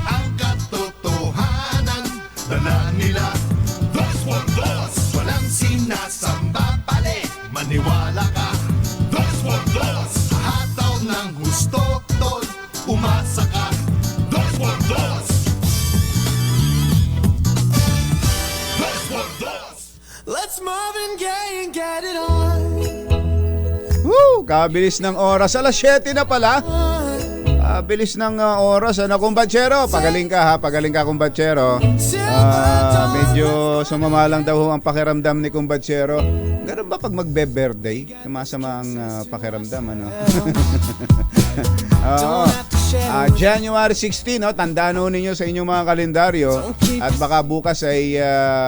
C: Ang katotohanan, dala nila. 2x2. Walang sinasamba pali, maniwala ka. 2x2. Hataw ng gusto, tol, umasa ka. 2x2. 2x2.
D: Let's Marvin Gaye and get it on.
A: Woo! Kabilis ng oras. Alas 7 na pala. Bilis ng oras. Ano, kumbatsero? Pagaling ka ha. Pagaling ka, kumbatsero. Medyo sumama lang daw ang pakiramdam ni kumbatsero. Ganun ba pag magbe-birthday? Sumasama ang pakiramdam, ano? Oo. January 16, no? Tandaan ho ninyo sa inyong mga kalendaryo. At baka bukas ay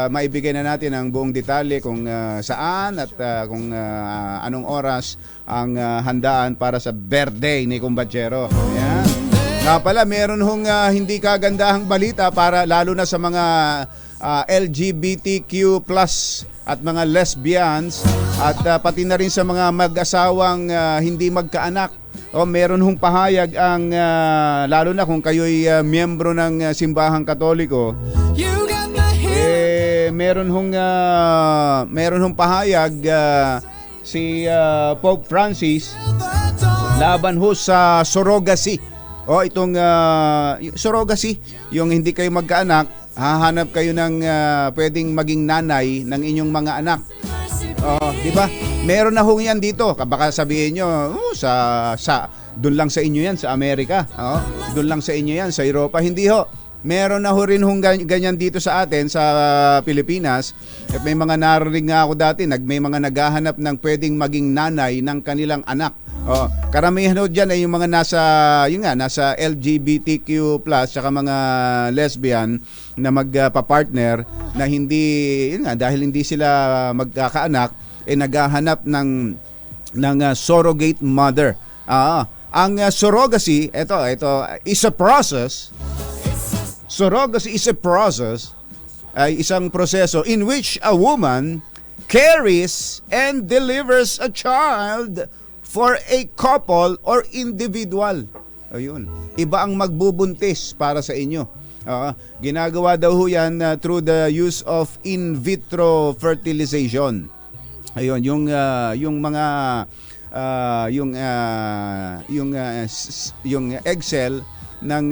A: maibigay na natin ang buong detalye kung saan at kung anong oras ang handaan para sa birthday ni kumbatsero. Ayan. Nga pala, meron hong hindi kagandahang balita para lalo na sa mga LGBTQ+ at mga lesbians at pati na rin sa mga mag-asawang hindi magkaanak. Meron hong pahayag ang lalo na kung kayo'y miyembro ng simbahang Katoliko. Meron hong pahayag si Pope Francis laban ho sa surrogacy. Itong surrogacy, yung hindi kayo magkaanak, hahanap kayo ng pwedeng maging nanay ng inyong mga anak. Di ba? Meron na ho yan dito. Baka sabihin nyo, doon lang sa inyo yan sa Amerika. Doon lang sa inyo yan sa Europa. Hindi ho. Meron na ho rin hong ganyan dito sa atin sa Pilipinas. At may mga narinig nga ako dati, may mga naghahanap ng pwedeng maging nanay ng kanilang anak. Karamihan ho dyan ay yung mga nasa LGBTQ+ saka mga lesbian na magpa-partner na dahil hindi sila magkakaanak, naghahanap ng surrogate mother. Ang surrogacy, ito is a process. Surrogacy is a process, ay isang proseso in which a woman carries and delivers a child for a couple or individual. Ayun. Iba ang magbubuntis para sa inyo. Ginagawa daw ho yan through the use of in vitro fertilization. Ayun, yung egg cell ng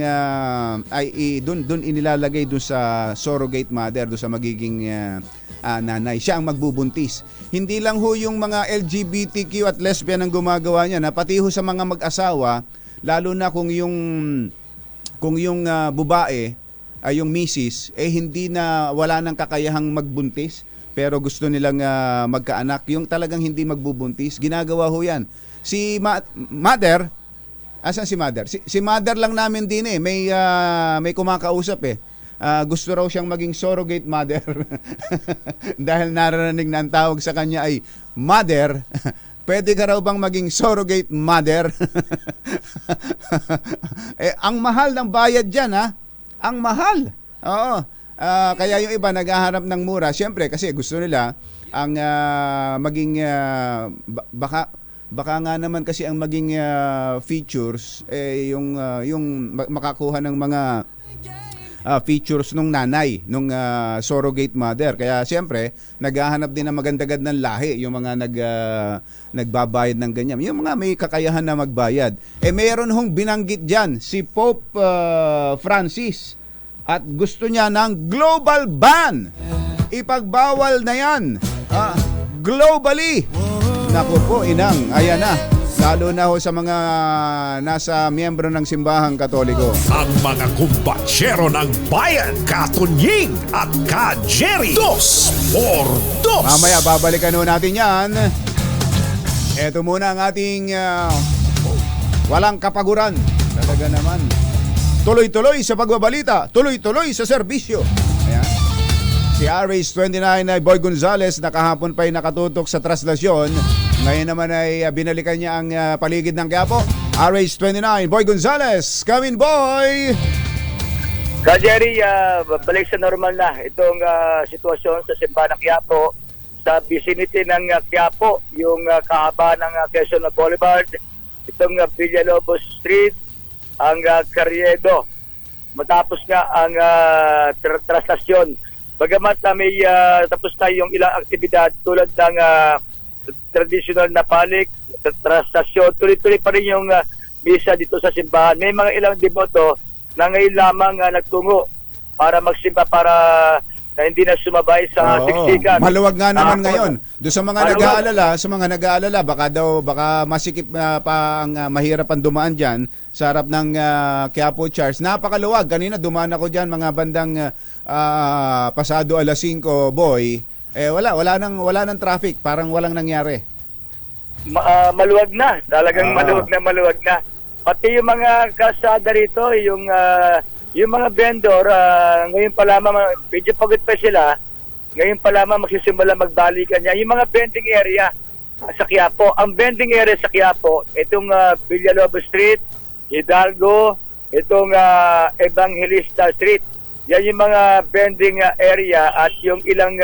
A: doon inilalagay doon sa surrogate mother, doon sa magiging nanay. Siya ang magbubuntis. Hindi lang ho yung mga LGBTQ at lesbian ang gumagawa niya, pati ho sa mga mag-asawa, lalo na kung yung babae ay yung misis hindi na wala nang kakayahang magbuntis pero gusto nilang magkaanak, yung talagang hindi magbubuntis, ginagawa ho yan. Si mother, asan si mother? Si mother lang namin din may kumakausap gusto raw siyang maging surrogate mother dahil narinig na ang tawag sa kanya ay mother. Pwede ka raw bang maging surrogate mother? Ang mahal ng bayad dyan, ang mahal. Oo. Kaya yung iba naghahanap ng mura, siyempre kasi gusto nila ang maging baka nga naman kasi ang maging features yung makakuha ng mga features nung nanay, nung surrogate mother. Kaya siyempre, naghahanap din ng magandagad ng lahi yung mga nagbabayad ng ganyan. Yung mga may kakayahan na magbayad. Mayroon hong binanggit dyan si Pope Francis at gusto niya ng global ban. Ipagbawal na yan globally. Naku po, inang, ayan na. Lalo na ho sa mga nasa miyembro ng simbahang Katoliko.
B: Ang mga kumbatsero ng bayan, Katunying at Ka-Jerry. 2x2.
A: Mamaya babalikan ho natin yan. Ito muna ang ating walang kapaguran. Talaga naman. Tuloy-tuloy sa pagbabalita, tuloy-tuloy sa serbisyo. Ayan. Si RH29 ay Boy Gonzales na kahapon pa ay nakatutok sa traslasyon. Ngayon naman ay binalikan niya ang paligid ng Quiapo. RH29, Boy Gonzales, come in boy!
I: Ka Jerry, balik sa normal na itong sitwasyon sa Simbahan ng Quiapo, sa vicinity ng Quiapo, yung kahaba ng Quezon Boulevard, itong Villalobos Street, ang Carriedo. Matapos nga ang traslasyon. Bagamat may tapos na yung ilang aktibidad tulad ng traditional na palik, traslasyon, tuloy-tuloy pa rin yung misa dito sa simbahan. May mga ilang deboto na ngayon lamang nagtungo para magsimba para na hindi na sumabay sa siksikan.
A: Maluwag nga naman ngayon. Doon sa mga nag-aalala, baka masikip pa ang mahirap ang dumaan diyan sa harap ng Quiapo Church. Napakaluwag. Kanina dumaan ako diyan mga bandang pasado alas 5, boy. Wala nang traffic, parang walang nangyari.
I: Maluwag na. Talagang maluwag na. Pati yung mga kasada rito, yung mga vendor, ngayon pa lamang, medyo pagod pa sila, ngayon pa lamang magsisimula magbalikan niya. Yung mga vending area sa Quiapo, ang vending area sa Quiapo, itong Villalobos Street, Hidalgo, itong Evangelista Street. Yan yung mga vending area at yung ilang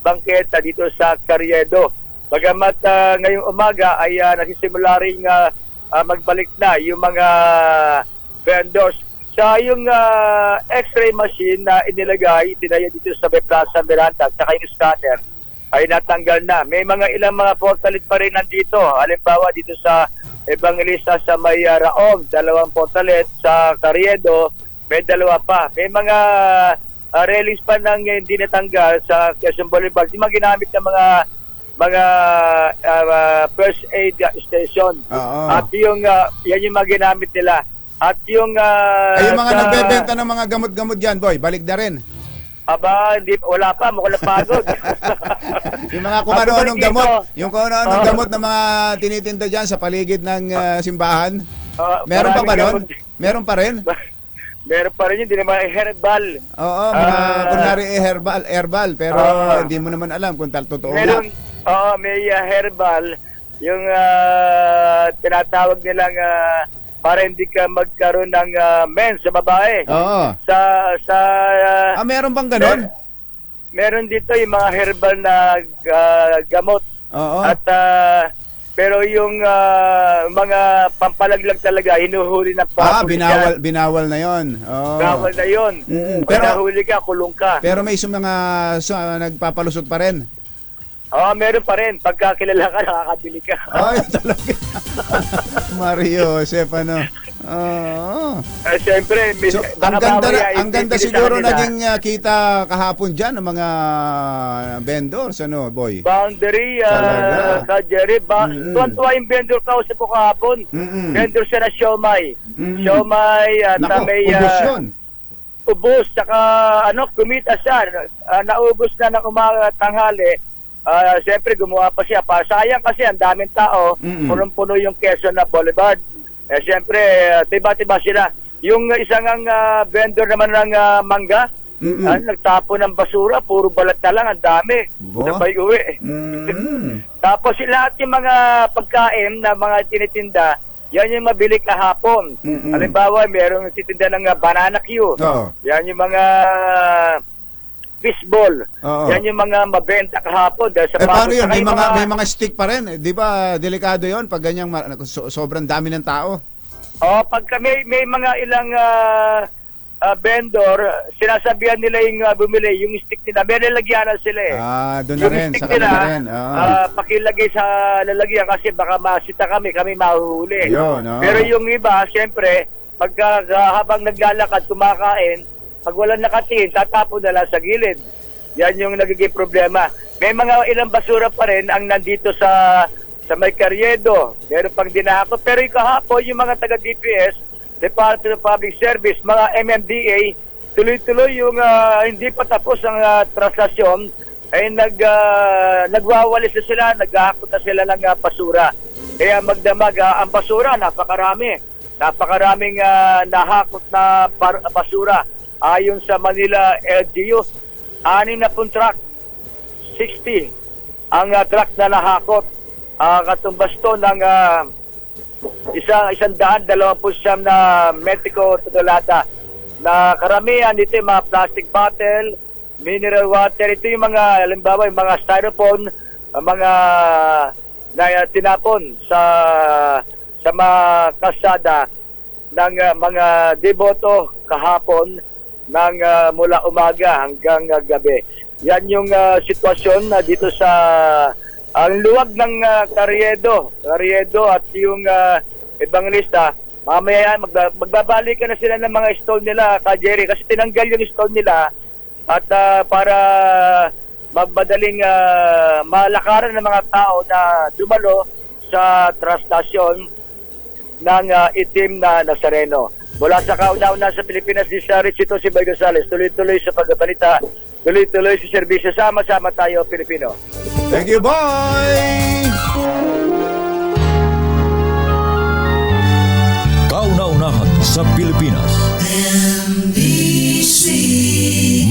I: bangketa dito sa Carriedo. Bagamat ngayong umaga ay nagsisimula rin magbalik na yung mga vendors. Sa yung x-ray machine na inilagay, tinaya dito sa Plaza Miranda at saka yung scanner ay natanggal na. May mga ilang mga portalit pa rin nandito. Halimbawa dito sa Evangelista sa may Raong, 2 portalit. Sa Carriedo, may 2 pa. May mga railings pa nang hindi natanggal sa Quezon Boulevard. Yung mga ginamit ng mga first aid station. At yung yan yung mga ginamit nila. At yung
A: yung mga nagbebenta ng mga gamot-gamot diyan, boy, balik na rin.
I: Aba, wala pa, mukhang napagod.
A: Yung mga kung ano-anong gamot, yung kung ano-anong gamot na mga tinitinda diyan sa paligid ng simbahan. Meron pa ba noon? Meron pa rin?
I: Meron pa rin yun, hindi naman herbal.
A: Oo, mga kunwari herbal, pero hindi mo naman alam kung totoo na.
I: May herbal, yung tinatawag nilang para hindi ka magkaroon ng mens sa babae.
A: Oo. Meron bang ganon?
I: Meron dito yung mga herbal na gamot.
A: Oo.
I: At pero yung mga pampalaglag talaga hinuhuli ng
A: binawal na 'yon. Oo.
I: Bawal na 'yon. Pero nahuli ka, kulong ka.
A: Pero may mga nagpapalusot pa rin.
I: Meron pa rin. Pagka kilala ka, nakakabili ka.
A: Ay, talaga. Mario, Stefano.
I: Siyempre,
A: ang ganda siguro naging kita kahapon dyan ng mga vendors, ano, boy?
I: Boundary, ka Jerry. Tuwan-tuwa yung vendor kausap ko kahapon. Vendor siya na siomay. Siomay, may...
A: ubos yun.
I: Ubos, saka kumita siya. Naubos na ng umaga tanghali. Siyempre gumawa pa siya. Sayang kasi ang daming tao, punong-puno yung Quezon na Boulevard. Siyempre, tiba-tiba sila. Yung isang vendor naman ng mangga, nagtapo ng basura, puro balat na lang, ang dami. Sabay uwi. Tapos lahat yung mga pagkain na mga tinitinda, yan yung mabili kahapon. Halimbawa, merong titinda ng banana Q. Yan yung mga fishball. Yan yung mga mabenta kahapon.
A: Paano yun? May mga stick pa rin. Di ba delikado yon pag ganyang sobrang dami ng tao?
I: Pagka may mga ilang vendor, sinasabihan nila yung bumili, yung stick nila, may lalagyanan sila eh.
A: Doon na rin, sa kanila rin.
I: Pakilagay sa lalagyan kasi baka masita kami mahuhuli. Pero yung iba, siyempre, habang naglalakad, kumakain, pag walang nakatingin, tatapon na lang sa gilid. Yan yung nagiging problema. May mga ilang basura pa rin ang nandito sa may Carriedo. Meron pang dinako. Pero yung kahapon, yung mga taga-DPS, Department of Public Service, mga MMDA, tuloy-tuloy yung hindi pa tapos ang traslasyon, ay nagwawalis na sila, naghahakot na sila ng basura. Kaya magdamag, ang basura, napakarami. Napakaraming nahakot na basura. Ayon sa Manila LGU, 6 na pong truck, 60 ang truck na nahakot. Katumbas to ng 129 na Mexico tonelada na karamihan dito yung mga plastic bottle, mineral water. Ito yung mga, halimbawa, yung mga styrofoam, mga na tinapon sa mga kalsada ng mga deboto kahapon ng mula umaga hanggang gabi. Yan yung sitwasyon dito sa ang luwag ng Carriedo at yung Evangelista. Mamaya magbabalikan na sila ng mga stall nila, Ka Jerry, kasi tinanggal yung stall nila at para magbadaling malakaran ng mga tao na dumalo sa trastasyon ng itim na Nazareno. Mula sa kauna-una sa Pilipinas, di sa Richito si Boy Gonzales, tuloy-tuloy sa pagbabalita, tuloy-tuloy sa serbisyo, sama-sama tayo Pilipino.
A: Thank you, boy!
J: Kauna-unahan sa Pilipinas.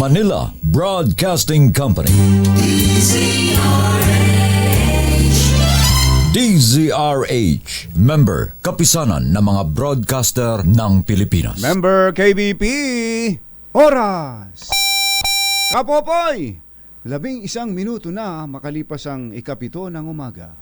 J: Manila Broadcasting Company. DZRH. Member, kapisanan ng mga broadcaster ng Pilipinas.
A: Member KBP, oras! Kapopoy! 11 minuto na makalipas ang 7 ng umaga.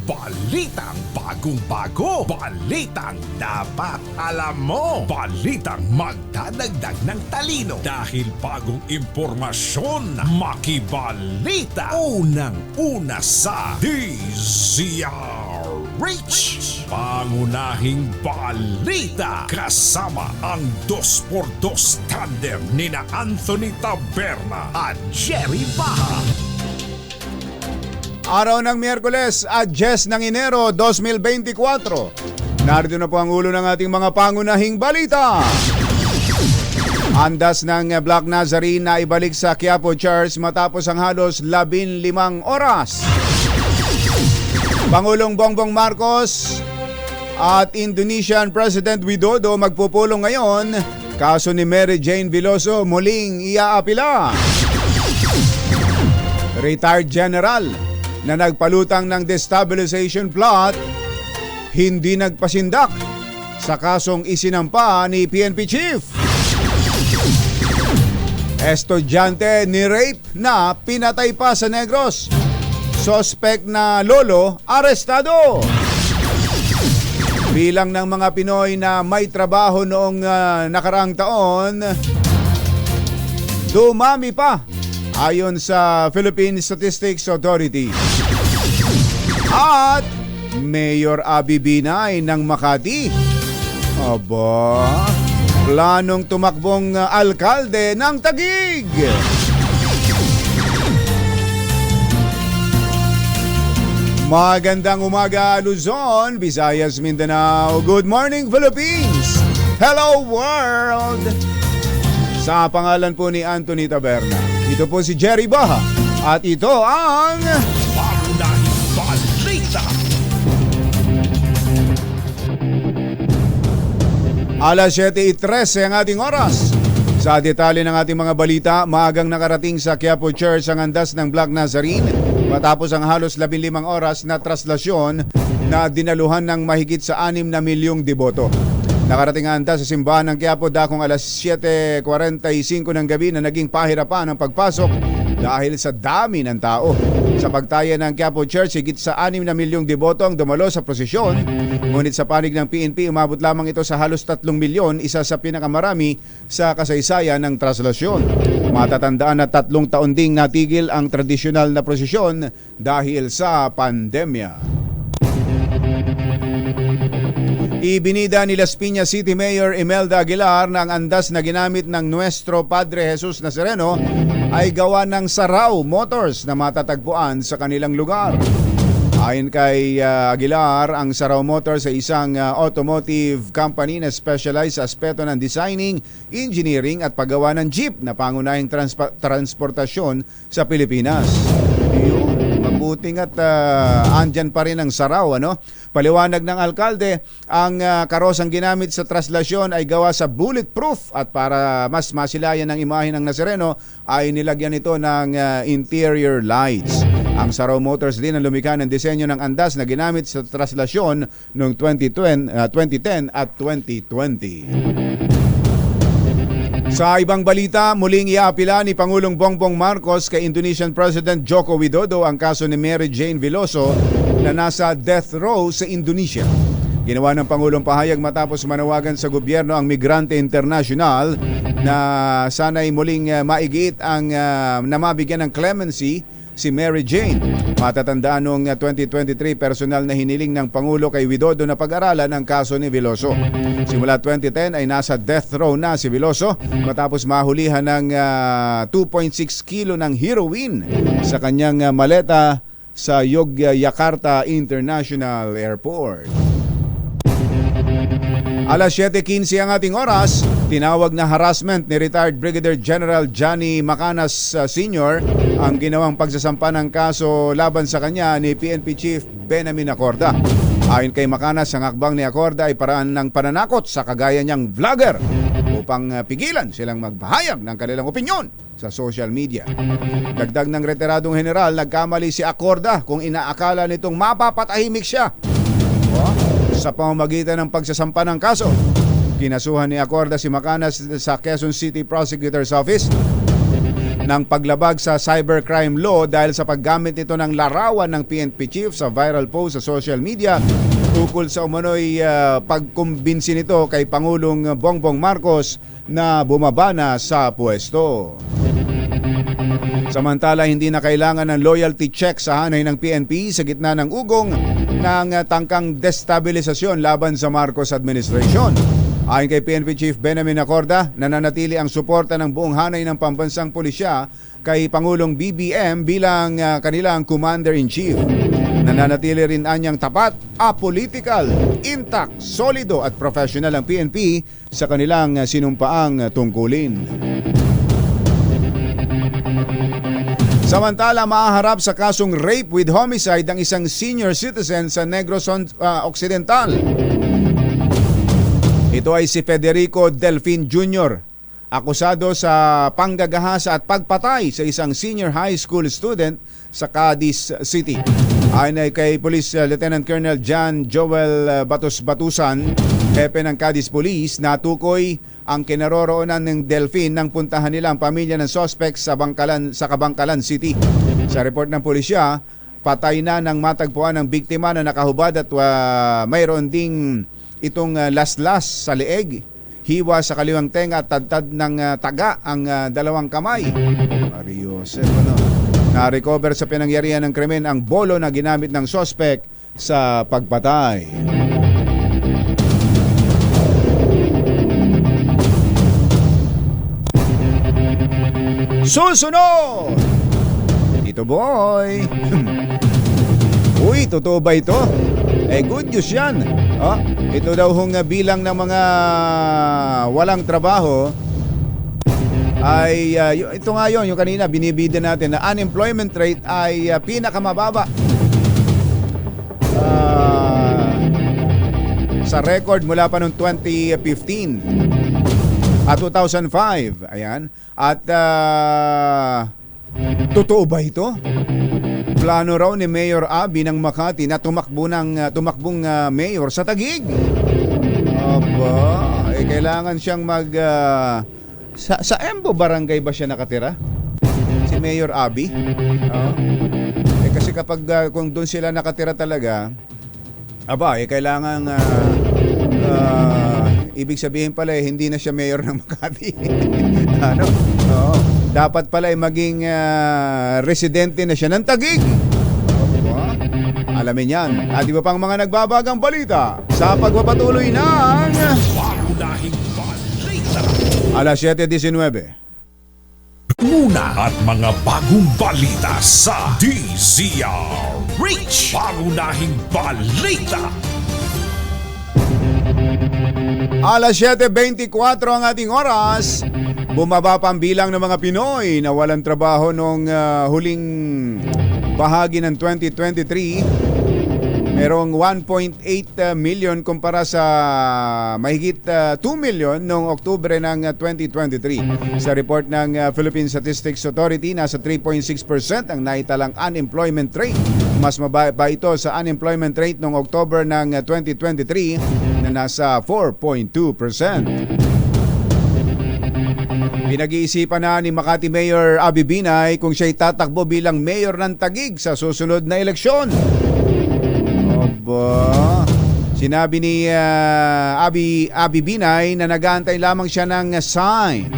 B: Balitang bagong-bago, balitang dapat alam mo, balitang magdadagdag ng talino dahil bagong impormasyon, makibalita, unang-una sa DZRH. Pangunahing balita kasama ang 2x2 tandem nina Anthony Taberna at Jerry Baha.
A: Araw ng Miyerkules at 10 ng Enero 2024. Narito na po ang ulo ng ating mga pangunahing balita. Andas ng Black Nazarene na ibalik sa Quiapo Church matapos ang halos 15 oras. Pangulong Bongbong Marcos at Indonesian President Widodo magpupulong ngayon. Kaso ni Mary Jane Veloso muling iaapila. Retired General na nagpalutang ng destabilization plot, hindi nagpasindak sa kasong isinampa ni PNP Chief. Estudyante ni rape na pinatay pa sa Negros. Suspect na lolo, arestado. Bilang ng mga Pinoy na may trabaho noong nakaraang taon, dumami pa ayon sa Philippine Statistics Authority. At Mayor Abby Binay ng Makati, planong tumakbong alkalde ng Taguig. Magandang umaga Luzon, Visayas, Mindanao. Good morning Philippines. Hello world. Sa pangalan po ni Anthony Taberna, ito po si Jerry Baha at ito ang
B: Pangunahing balita.
A: Alas 7:13 ang ating oras. Sa detalye ng ating mga balita, maagang nakarating sa Quiapo Church ang andas ng Black Nazarene matapos ang halos 15 oras na traslasyon na dinaluhan ng mahigit sa 6 na milyong deboto. Nakarating ang andas sa simbahan ng Quiapo dakong alas 7:45 ng gabi na naging pahirapan ang pagpasok dahil sa dami ng tao. Sa pagtaya ng Quiapo Church, higit sa 6 na milyong deboto ang dumalo sa prosesyon. Ngunit sa panig ng PNP, umabot lamang ito sa halos 3 milyon, isa sa pinakamarami sa kasaysayan ng traslasyon. Matatandaan na 3 taon ding natigil ang tradisyonal na prosesyon dahil sa pandemya. Ibinida ni Las Piñas City Mayor Imelda Aguilar na ang andas na ginamit ng Nuestro Padre Jesus Nazareno ay gawa ng Sarao Motors na matatagpuan sa kanilang lugar. Ayon kay Aguilar, ang Sarao Motors ay isang automotive company na specialized sa aspeto ng designing, engineering at paggawa ng jeep na pangunahing transportasyon sa Pilipinas. Yun, Buti nga't andyan pa rin ang saraw, ano? Paliwanag ng alkalde, ang karosang ginamit sa traslasyon ay gawa sa bulletproof at para mas masilayan ang imahe ng Nazareno ay nilagyan ito ng interior lights. Ang Saraw Motors din ang lumikha ng disenyo ng andas na ginamit sa traslasyon noong 2010 at 2020. Sa ibang balita, muling iaapila ni Pangulong Bongbong Marcos kay Indonesian President Joko Widodo ang kaso ni Mary Jane Veloso na nasa death row sa Indonesia. Ginawa ng Pangulong pahayag matapos manawagan sa gobyerno ang Migrante International na sana'y muling maigit ang na mabigyan ng clemency si Mary Jane. Matatandaan noong 2023 personal na hiniling ng Pangulo kay Widodo na pag-aralan ang kaso ni Veloso. Simula 2010 ay nasa death row na si Veloso matapos mahulihan ng 2.6 kilo ng heroin sa kanyang maleta sa Yogyakarta International Airport. Alas 7:15 ang ating oras, tinawag na harassment ni retired Brigadier General Johnny Macanas Sr. ang ginawang pagsasampa ng kaso laban sa kanya ni PNP Chief Benamin Acorda. Ayon kay Macanas, ang akbang ni Acorda ay paraan ng pananakot sa kagaya niyang vlogger upang pigilan silang magpahayag ng kanilang opinyon sa social media. Dagdag ng retiradong general, nagkamali si Acorda kung inaakala nitong mapapatahimik siya sa pamamagitan ng pagsasampa ng kaso. Kinasuhan ni Acorda si Macanas sa Quezon City Prosecutor's Office ng paglabag sa cybercrime law dahil sa paggamit nito ng larawan ng PNP chief sa viral post sa social media ukol sa umano'y pagkumbinsi nito kay Pangulong Bongbong Marcos na bumaba na sa pwesto. Samantala, hindi na kailangan ng loyalty check sa hanay ng PNP sa gitna ng ugong ng tangkang destabilisasyon laban sa Marcos administration. Ayon kay PNP Chief Benamin Acorda, nananatili ang suporta ng buong hanay ng pambansang pulisya kay Pangulong BBM bilang kanilang Commander-in-Chief. Nananatili rin anyang tapat, apolitical, intact, solido at professional ang PNP sa kanilang sinumpaang tungkulin. Samantala, mahaharap sa kasong rape with homicide ang isang senior citizen sa Negros Occidental. Ito ay si Federico Delfin Jr., akusado sa panggagahasa at pagpatay sa isang senior high school student sa Cadiz City. Ayon kay Police Lieutenant Colonel John Joel Batusan, hepe ng Cadiz Police, natukoy ang kinaroroonan ng Delfin nang puntahan nila ang pamilya ng suspect sa Kabangkalan City. Sa report ng pulisya, patay na nang matagpuan ng biktima na nakahubad at mayroon ding itong laslas sa leeg, hiwa sa kaliwang tenga at tadtad ng taga ang dalawang kamay. Mariosep, na-recover sa pinangyarihan ng krimen ang bolo na ginamit ng suspect sa pagpatay. Susunod! Ito boy! Uy, totoo ba ito? Good news yan. Ito daw hong bilang ng mga walang trabaho ay ito nga yun, yung kanina binibida natin na unemployment rate ay pinakamababa sa record mula pa noong 2015 at 2005. Ayan. At totoo ba ito? Plano raw ni Mayor Abby ng Makati na tumakbong mayor sa Taguig. Aba, kailangan siyang sa Embo Barangay ba siya nakatira? Si Mayor Abby? Kasi kapag kung doon sila nakatira talaga, kailangan ibig sabihin pala hindi na siya mayor ng Makati. Dapat pala maging residente na siya ng Taguig. Alamin yan. At iba pang mga nagbabagang balita sa pagpapatuloy ng
B: Pangunahing balita.
A: Alas 7:19.
B: Muna at mga bagong balita sa DZRH. Pangunahing balita.
A: Alas 7:24 ang ating oras. Bumaba pa ang bilang ng mga Pinoy na walang trabaho noong huling bahagi ng 2023, merong 1.8 million kumpara sa mahigit 2 million noong Oktubre ng 2023. Sa report ng Philippine Statistics Authority, nasa 3.6% ang naitalang unemployment rate. Mas mababa ito sa unemployment rate noong October ng 2023 na nasa 4.2%. Pinag-iisipan na ni Makati Mayor Abby Binay kung siya'y tatakbo bilang mayor ng Taguig sa susunod na eleksyon. Aba, sinabi ni Abby Binay na nag-aantay lamang siya ng sign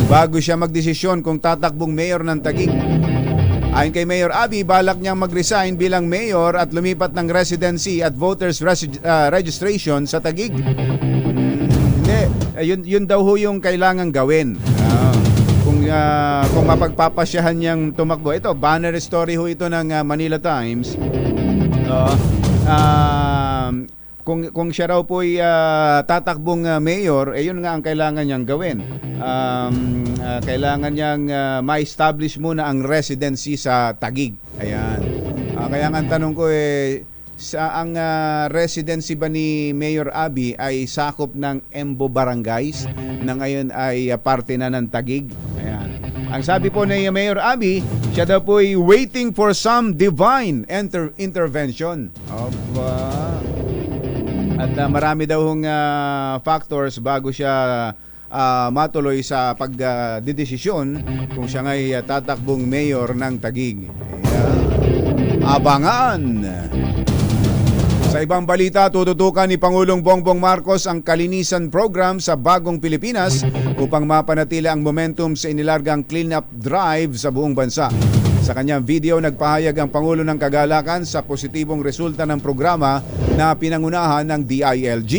A: bago siya magdesisyon kung tatakbong mayor ng Taguig. Ayon kay Mayor Abby, balak niyang mag-resign bilang mayor at lumipat ng residency at voters registration sa Taguig. Yun daw ho yung kailangan gawin. Kung mapagpapasyahan niyang tumakbo. Ito, banner story ho ito ng Manila Times. Kung siya raw po'y tatakbong mayor, yun nga ang kailangan niyang gawin. Kailangan niyang ma-establish muna ang residency sa Taguig. Ayan. Kaya nga ang tanong ko ang residency ba ni Mayor Abby ay sakop ng Embo Barangays na ngayon ay parte na ng Taguig? Ayan. Ang sabi po ni Mayor Abby, siya daw po ay waiting for some divine intervention. Aba. At marami daw hong factors bago siya matuloy sa pagdedesisyon kung siya ngay tatakbong mayor ng Taguig. Ayan. Abangan! Sa ibang balita, tututukan ni Pangulong Bongbong Marcos ang kalinisan program sa Bagong Pilipinas upang mapanatili ang momentum sa inilargang cleanup drive sa buong bansa. Sa kanyang video, nagpahayag ang Pangulo ng kagalakan sa positibong resulta ng programa na pinangunahan ng DILG.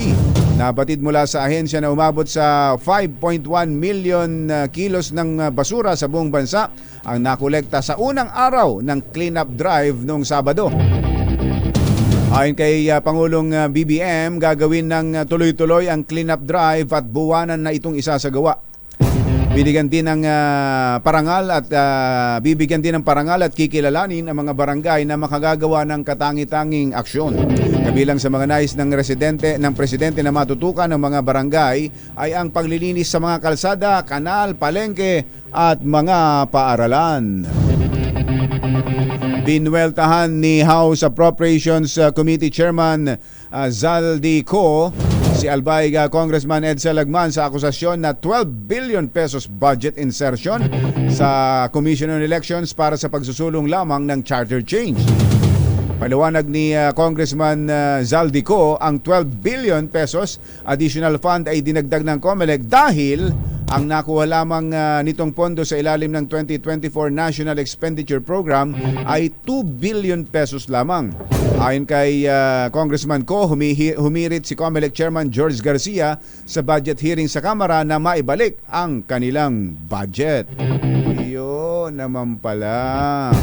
A: Nabatid mula sa ahensya na umabot sa 5.1 million kilos ng basura sa buong bansa ang nakolekta sa unang araw ng cleanup drive noong Sabado. Ayon kay Pangulong BBM, gagawin ng tuloy-tuloy ang cleanup drive at buwanan na itong isasagawa. Bibigyan din ng parangal at kikilalanin ang mga barangay na makagagawa ng katangi-tanging aksyon. Kabilang sa mga nais ng presidente na matutukan ng mga barangay ay ang paglilinis sa mga kalsada, kanal, palengke at mga paaralan. Binweltahan ni House Appropriations Committee Chairman Zaldi Co si Albay Congressman Edsel Lagman sa akusasyon na 12 billion pesos budget insertion sa Commission on Elections para sa pagsusulong lamang ng charter change. Paliwanag ni Congressman Zaldi Co, ang 12 billion pesos additional fund ay dinagdag ng COMELEC dahil ang nakuha lamang nitong pondo sa ilalim ng 2024 National Expenditure Program ay 2 billion pesos lamang. Ayon kay Congressman Co, humirit si COMELEC Chairman George Garcia sa budget hearing sa Kamara na maibalik ang kanilang budget. Iyon naman pala.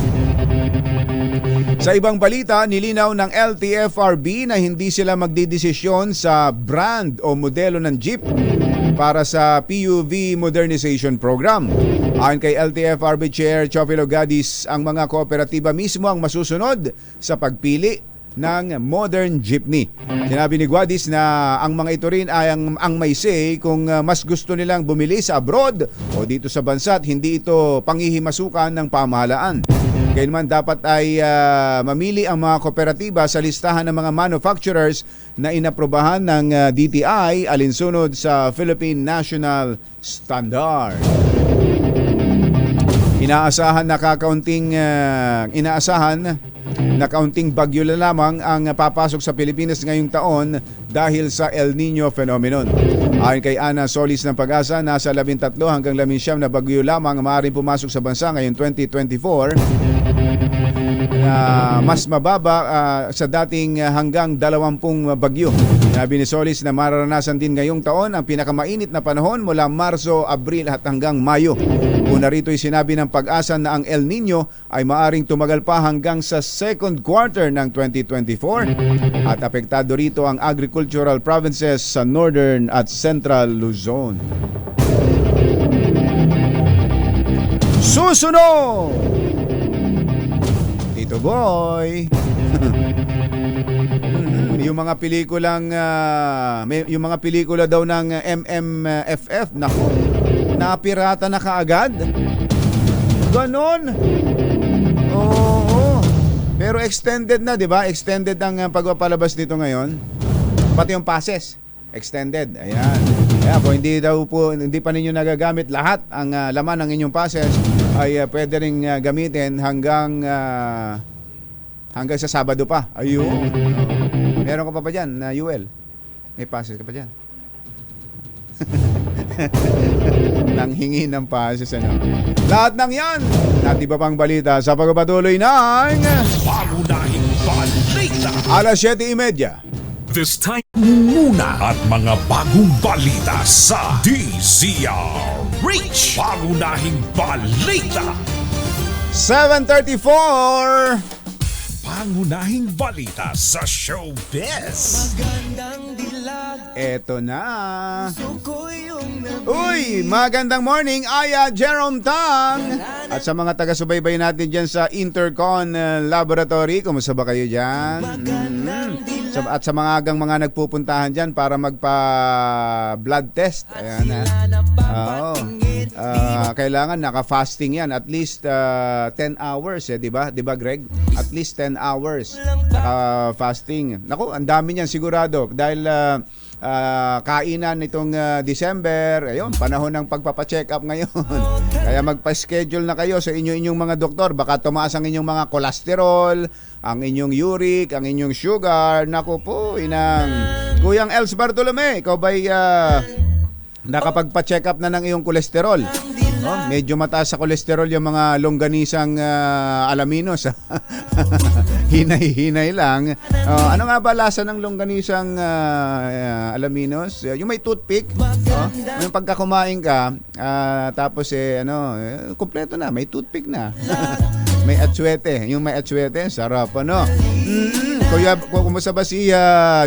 A: Sa ibang balita, nilinaw ng LTFRB na hindi sila magdidesisyon sa brand o modelo ng jeep para sa PUV Modernization Program. Ayon kay LTFRB Chair Chofilo Gadis, ang mga kooperatiba mismo ang masusunod sa pagpili ng modern jeepney. Sinabi ni Guadis na ang mga ito rin ay ang may say kung mas gusto nilang bumili sa abroad o dito sa bansa at hindi ito panghihimasukan ng pamahalaan. Gayunman dapat ay mamili ang mga kooperatiba sa listahan ng mga manufacturers na inaprobahan ng DTI alinsunod sa Philippine National Standard. Inaasahan na kaunting bagyo na lamang ang papasok sa Pilipinas ngayong taon dahil sa El Nino phenomenon. Ayon kay Ana Solis ng Pag-asa, nasa 13 hanggang 19 na bagyo lamang maaaring pumasok sa bansa ngayong 2024. Mas mababa sa dating hanggang 20 bagyo. Sabi ni Solis na mararanasan din ngayong taon ang pinakamainit na panahon mula Marso, Abril at hanggang Mayo. Una rito'y sinabi ng Pag-asa na ang El Nino ay maaring tumagal pa hanggang sa second quarter ng 2024 at apektado rito ang agricultural provinces sa Northern at Central Luzon. Susunod! Tito Boy. Yung mga pelikulang yung mga pelikula daw ng MMFF, naku, napirata na kaagad. Ganon. Oo. Pero extended na, 'di ba? Extended ang pagpapalabas nito ngayon. Pati yung passes, extended. Ayan. Kaya po hindi pa ninyo nagagamit lahat ang laman ng inyong passes, ay pwede ring gamitin hanggang sa Sabado pa. Ayun. Meron ka pa ba dyan, UL? May passes ka pa dyan? Nanghingi ng passes, ano? Lahat ng yan at iba pang balita sa pagpapatuloy ng
B: Pangunahing balita.
A: alas 7:30.
E: This time,
B: Muna at mga bagong balita sa DZRH. Pangunahing balita.
A: 7:34.
B: Pangunahing balita sa showbiz.
A: Eto na. Uy, magandang morning, Aya Jerome Tang. At sa mga taga-subaybay natin dyan sa Intercon Laboratory, kumusta ba kayo dyan? At sa mga agang mga nagpupuntahan dyan para magpa-blood test. Ayan na. Kailangan naka-fasting yan. At least 10 hours, di ba? Di ba, Greg? At least 10 hours fasting. Naku, ang dami niyan sigurado. Dahil kainan nitong December, ayun, panahon ng pagpapacheck up ngayon. Kaya magpa-schedule na kayo sa inyong mga doktor. Baka tumaas ang inyong mga cholesterol, ang inyong uric, ang inyong sugar. Naku po, inang Kuyang Els Bartolome, ikaw ba'y nakapagpa-check up na ng iyong kolesterol? Medyo mataas sa kolesterol yung mga longganisang alaminos. Hinay-hinay lang. Ano nga ba lasa ng longganisang alaminos? Yung may toothpick. Yung pagka kumain ka, tapos kumpleto na, may toothpick na. May atsuete. Yung may atsuete, sarap, ano? Kuya, kumusta ba si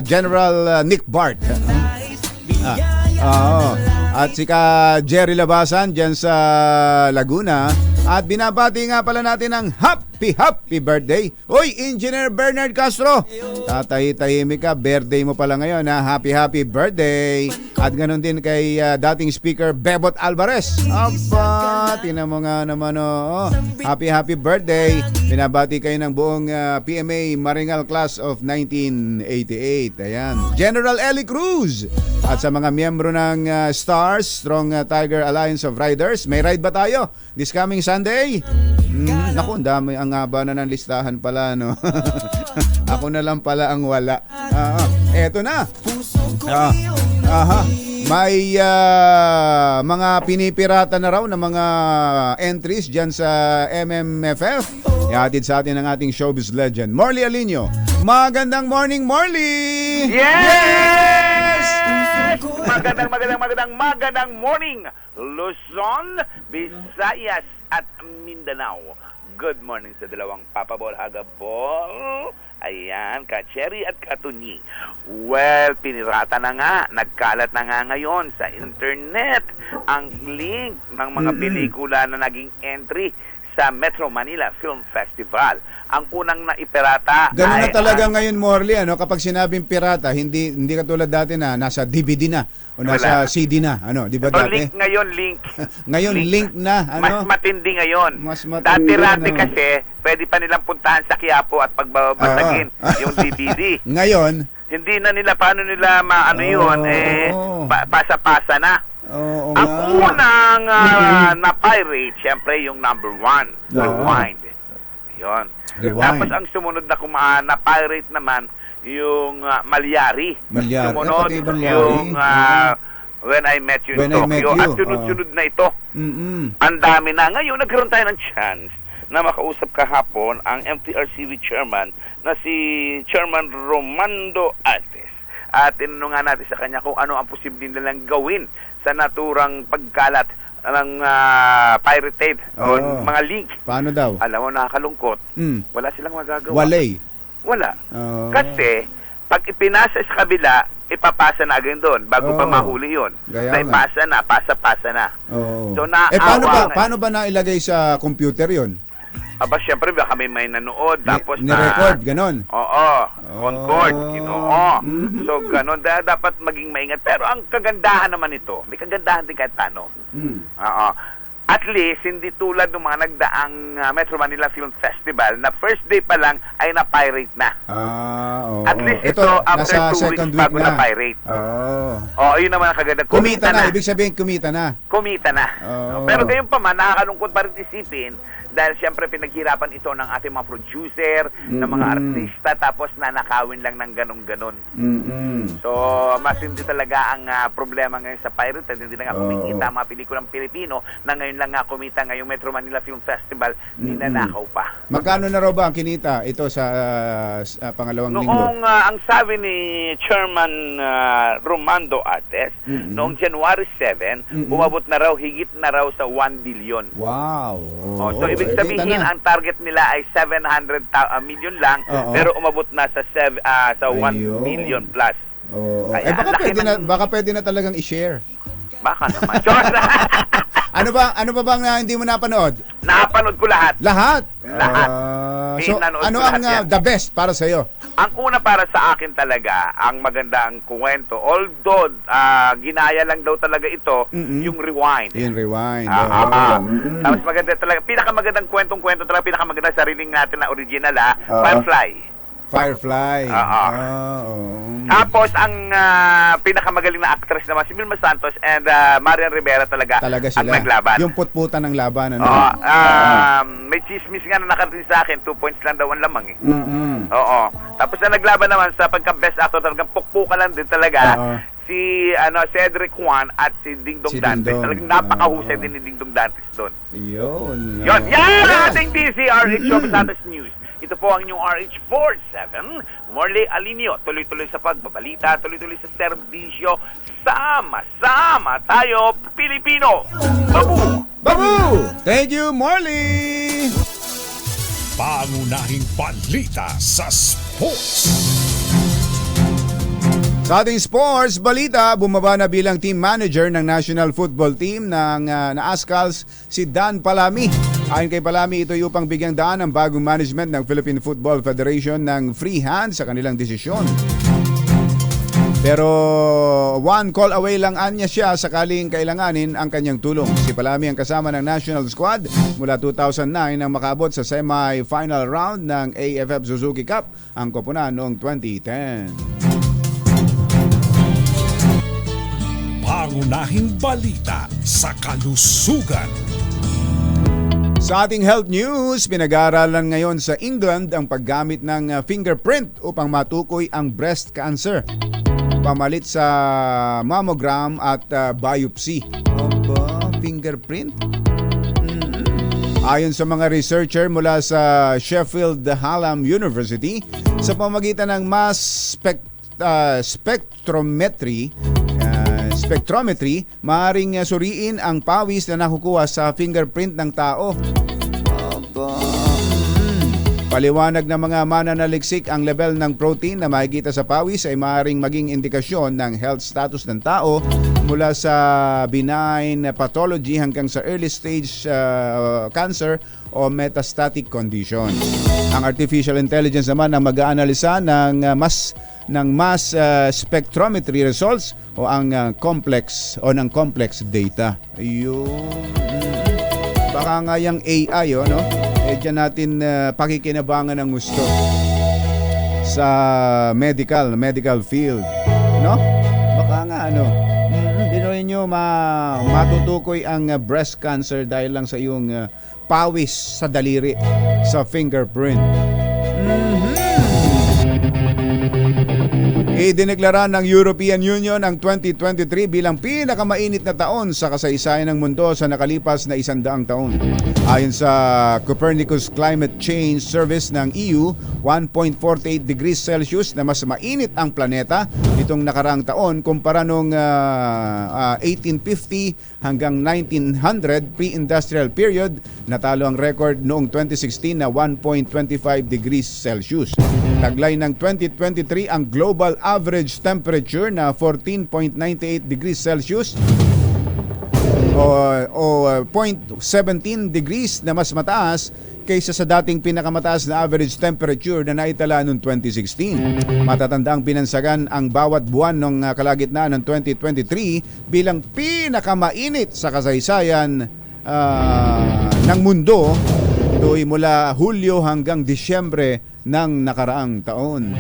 A: General Nick Bart? At si Jerry Labasan dyan sa Laguna. At binabati nga pala natin ang happy birthday. Uy, Engineer Bernard Castro, tatahimik ka, birthday mo pala ngayon, ha? Happy birthday. At ganoon din kay dating speaker Bebot Alvarez. Aba, tinan mo nga naman, happy birthday. Binabati kayo ng buong PMA Maringal Class of 1988. Ayan. General Eli Cruz. At sa mga miyembro ng STARS, Strong Tiger Alliance of Riders, may ride ba tayo this coming Sunday? Naku, dami, ang haba na ng listahan pala, no? Ako na lang pala ang wala. Eto na. May mga pinipirata na raw na mga entries dyan sa MMFF. Ihatid sa atin ang ating showbiz legend, Morley Alinio. Magandang morning, Morley!
I: Yes! Magandang morning, Luzon, Visayas at Mindanao. Good morning sa dalawang papabol, hagabol. Ayan, ka-Cherry at ka-Tuni. Well, pinirata na nga, nagkalat na nga ngayon sa internet ang link ng mga pelikula na naging entry sa Metro Manila Film Festival. Ang unang naipirata
A: ganun na talaga ngayon, Morley, ano? Kapag sinabing pirata, hindi katulad dati na nasa DVD na o nasa CD na, ano, di ba dati?
I: Link ngayon, link.
A: Ngayon, link na, ano?
I: Mas matindi ngayon.
A: Mas matindi.
I: Dati kasi, pwede pa nilang puntahan sa Quiapo at pagbabasagin yung DVD.
A: Ngayon,
I: hindi na nila, paano nila yun, pasa-pasa na. Ang unang na-pirate, syempre yung number 1, Rewind. Yun. Tapos ang sumunod na na-pirate naman, yung Malyari. Sumunod yung When I Met You in Tokyo. At sunod-sunod na ito. Ang dami na. Ngayon, nagkaroon tayo ng chance na makausap kahapon ang MTRCB chairman na si Chairman Romando Altes. At tinanong nga natin sa kanya kung ano ang posibleng nilang gawin sa naturang pagkalat ng pirate tape o mga link.
A: Paano daw?
I: Alam mo, nakakalungkot. Wala silang magagawa. Wala. Kasi, pag ipinasa sa kabila, ipapasa na agad doon bago pa mahuli yun. Naipasa na, pasa-pasa na. So,
A: paano ba nailagay sa computer yun?
K: Aba, syempre, baka may nanood. Tapos
A: Ni-record, ganon.
K: Oo, Concord, Ginoo. So, ganon. Dapat maging maingat. Pero ang kagandahan naman ito, may kagandahan din kahit paano. Oo. At least, hindi tulad ng mga nagdaang Metro Manila Film Festival na first day pa lang ay na-pirate na.
A: Oo.
K: At least
A: Ito,
K: ito after
A: nasa
K: 2
A: second
K: weeks
A: week
K: bago
A: na.
K: na-pirate.
A: Oo.
K: Yun naman ang kaganda.
A: Kumita na. Ibig sabihin, kumita na.
K: Kumita na.
A: Oo.
K: Pero gayon pa man, nakakalungkot pa rin isipin dahil siyempre pinaghirapan ito ng ating mga producer, ng mga artista, tapos nanakawin lang ng ganon-ganon. So, mas hindi talaga ang problema ngayon sa pirate. Hindi lang nga kumikita ang mga pelikulang Pilipino na ngayon lang nga kumita ngayong Metro Manila Film Festival, ninanakaw pa.
A: Magkano na raw ba ang kinita ito sa pangalawang linggo?
K: Noong ang sabi ni Chairman Romando Artes, noong January 7, umabot na raw, higit na raw sa 1 billion.
A: Wow.
K: So, ibig sabihin, ang target nila ay 700 million lang, pero umabot na sa 1 million plus. Kaya,
A: baka pwede na talagang i-share.
K: Baka naman.
A: Ano ba bang hindi mo napanood?
K: Napanood ko lahat.
A: Lahat?
K: Lahat.
A: So, ano ang the best para sa iyo?
K: Ang una para sa akin talaga, ang magandang kwento. Although, ginaya lang daw talaga ito, yung Rewind.
A: Yung Rewind.
K: Tapos maganda talaga, pinakamagandang kwentong-kwento talaga, pinakamaganda sariling natin na original, Firefly. Tapos, ang pinakamagaling na actress naman, si Vilma Santos and Marian Rivera talaga
A: sila.
K: ang naglaban.
A: Yung putputan ng laban.
K: May chismis nga na nakarating sa akin, 2 points lang daw ang lamang eh. Oo. Tapos na naglaban naman sa pagka-best actor, talagang pukpukan lang din talaga. Si Cedric Juan at si Dingdong Dantes. Talagang napakahusay din ni Dingdong Dantes doon.
A: Yun.
K: Yan ang ating DZRH Show Status News. Ito po ang inyong RH47, Morley Alinio. Tuloy-tuloy sa pagbabalita, tuloy-tuloy sa serbisyo. Sama-sama tayo, Pilipino! Babu!
A: Babu! Thank you, Morley!
B: Pangunahing balita sa sports.
A: Sa ating sports balita, bumaba na bilang team manager ng National Football Team ng na-Ascals si Dan Palami. Ayon kay Palami, ito yung upang bigyang daan ng bagong management ng Philippine Football Federation ng free hand sa kanilang desisyon. Pero one call away lang anya siya sakaling kailanganin ang kanyang tulong. Si Palami ang kasama ng national squad mula 2009 nang makaabot sa semi-final round ng AFF Suzuki Cup ang koponan noong 2010.
B: Pangunahing balita sa kalusugan.
A: Sa ating health news, pinag-aaralan ngayon sa England ang paggamit ng fingerprint upang matukoy ang breast cancer. Pamalit sa mammogram at biopsy. Fingerprint? Ayon sa mga researcher mula sa Sheffield Hallam University, sa pamamagitan ng mass spectrometry, maaaring suriin ang pawis na nakukuha sa fingerprint ng tao. Paliwanag ng mga mananaliksik, ang level ng protein na makikita sa pawis ay maaaring maging indikasyon ng health status ng tao mula sa benign pathology hanggang sa early stage cancer o metastatic condition. Ang artificial intelligence naman ang mag-aanalisa ng mass spectrometry results o ang complex data. Ayun. Baka nga yung AI, no? Diyan natin pakikinabangan ng gusto sa medical field, no? Baka nga binuhin nyo matutukoy ang breast cancer dahil lang sa iyong pawis sa daliri, sa fingerprint. Idineklara ng European Union ang 2023 bilang pinakamainit na taon sa kasaysayan ng mundo sa nakalipas na 100 taon. Ayon sa Copernicus Climate Change Service ng EU, 1.48 degrees Celsius na mas mainit ang planeta nitong nakaraang taon kumpara noong 1850 hanggang 1900 pre-industrial period. Natalo ang record noong 2016 na 1.25 degrees Celsius. Taglay ng 2023 ang global average temperature na 14.98 degrees Celsius o 0.17 degrees na mas mataas kaysa sa dating pinakamataas na average temperature na naitala noong 2016. Matatandaang pinansagan ang bawat buwan ng kalagitnaan ng 2023 bilang pinakamainit sa kasaysayan ng mundo tuwing mula Hulyo hanggang Disyembre ng nakaraang taon.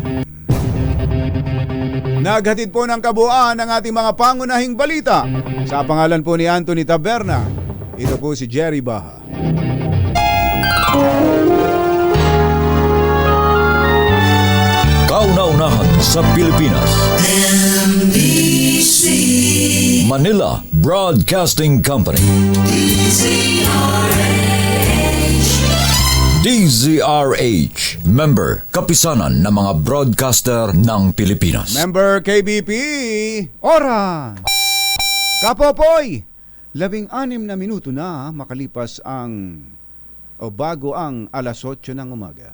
A: Naghatid po ng kabuuan ng ating mga pangunahing balita. Sa pangalan po ni Anthony Taberna, ito po si Jerry Baha.
J: Kauna-unahan sa Pilipinas.
C: NBC
J: Manila Broadcasting Company. DZRH, member kapisanan ng mga broadcaster ng Pilipinas.
A: Member KBP, oras! Kapopoy! 16 na minuto na makalipas ang o bago ang alas 8 ng umaga.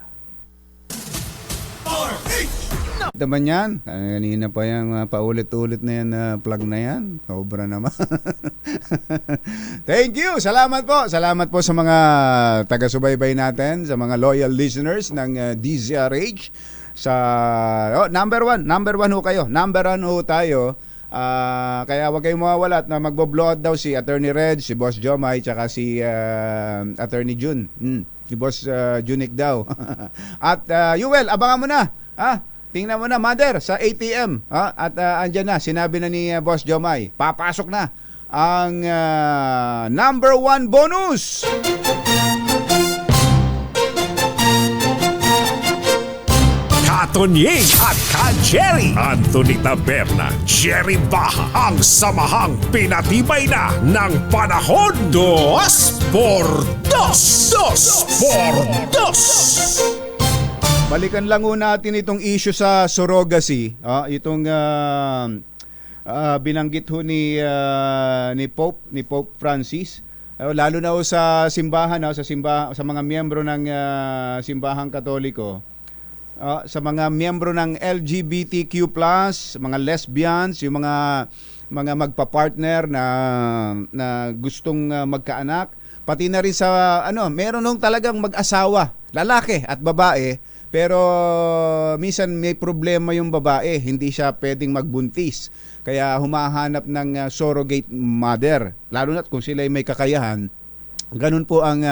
A: Naman yan. Kanina pa yung paulit-ulit na yan plug na yan. Sobra naman. Thank you. Salamat po. Salamat po sa mga taga-subaybay natin, sa mga loyal listeners ng DZRH. Sa number one ho kayo. Number one ho tayo. Kaya wag kayong mawawala at na magbo-blowout daw si Attorney Red, si Boss Jomay, tsaka si Attorney Jun. Si Boss Junik daw. At Yuel, abangan mo na. Tingnan mo na, Mother, sa ATM. At andyan na, sinabi na ni Boss Jomay, papasok na ang number 1 bonus.
B: Katonying at Ka-Jerry, Anthony Taberna, Jerry Baha, ang samahang pinatibay na ng panahon. 2x2.
A: Balikan lang ho natin itong issue sa surrogacy. Itong binanggit ho ni Pope Francis. Lalo na ho sa simbahan, sa mga miyembro ng simbahang Katoliko. Sa mga miyembro ng LGBTQ+, mga lesbians, yung mga magpa-partner na gustong magkaanak, pati na rin sa meron nung talagang mag-asawa, lalaki at babae, pero minsan may problema yung babae, hindi siya pwedeng magbuntis. Kaya humahanap ng surrogate mother, lalo na kung sila ay may kakayahan. Ganun po ang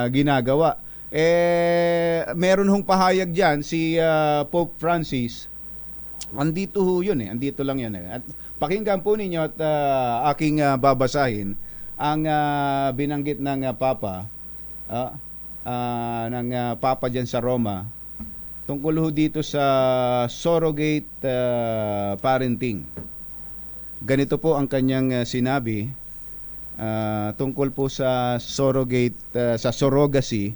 A: ginagawa. Meron hong pahayag diyan si Pope Francis. Andito ho yun andito lang yun At pakinggan po ninyo at aking babasahin ang binanggit ng Papa diyan sa Roma tungkol ho dito sa surrogate parenting. Ganito po ang kanyang sinabi tungkol po sa surrogate sa surrogacy.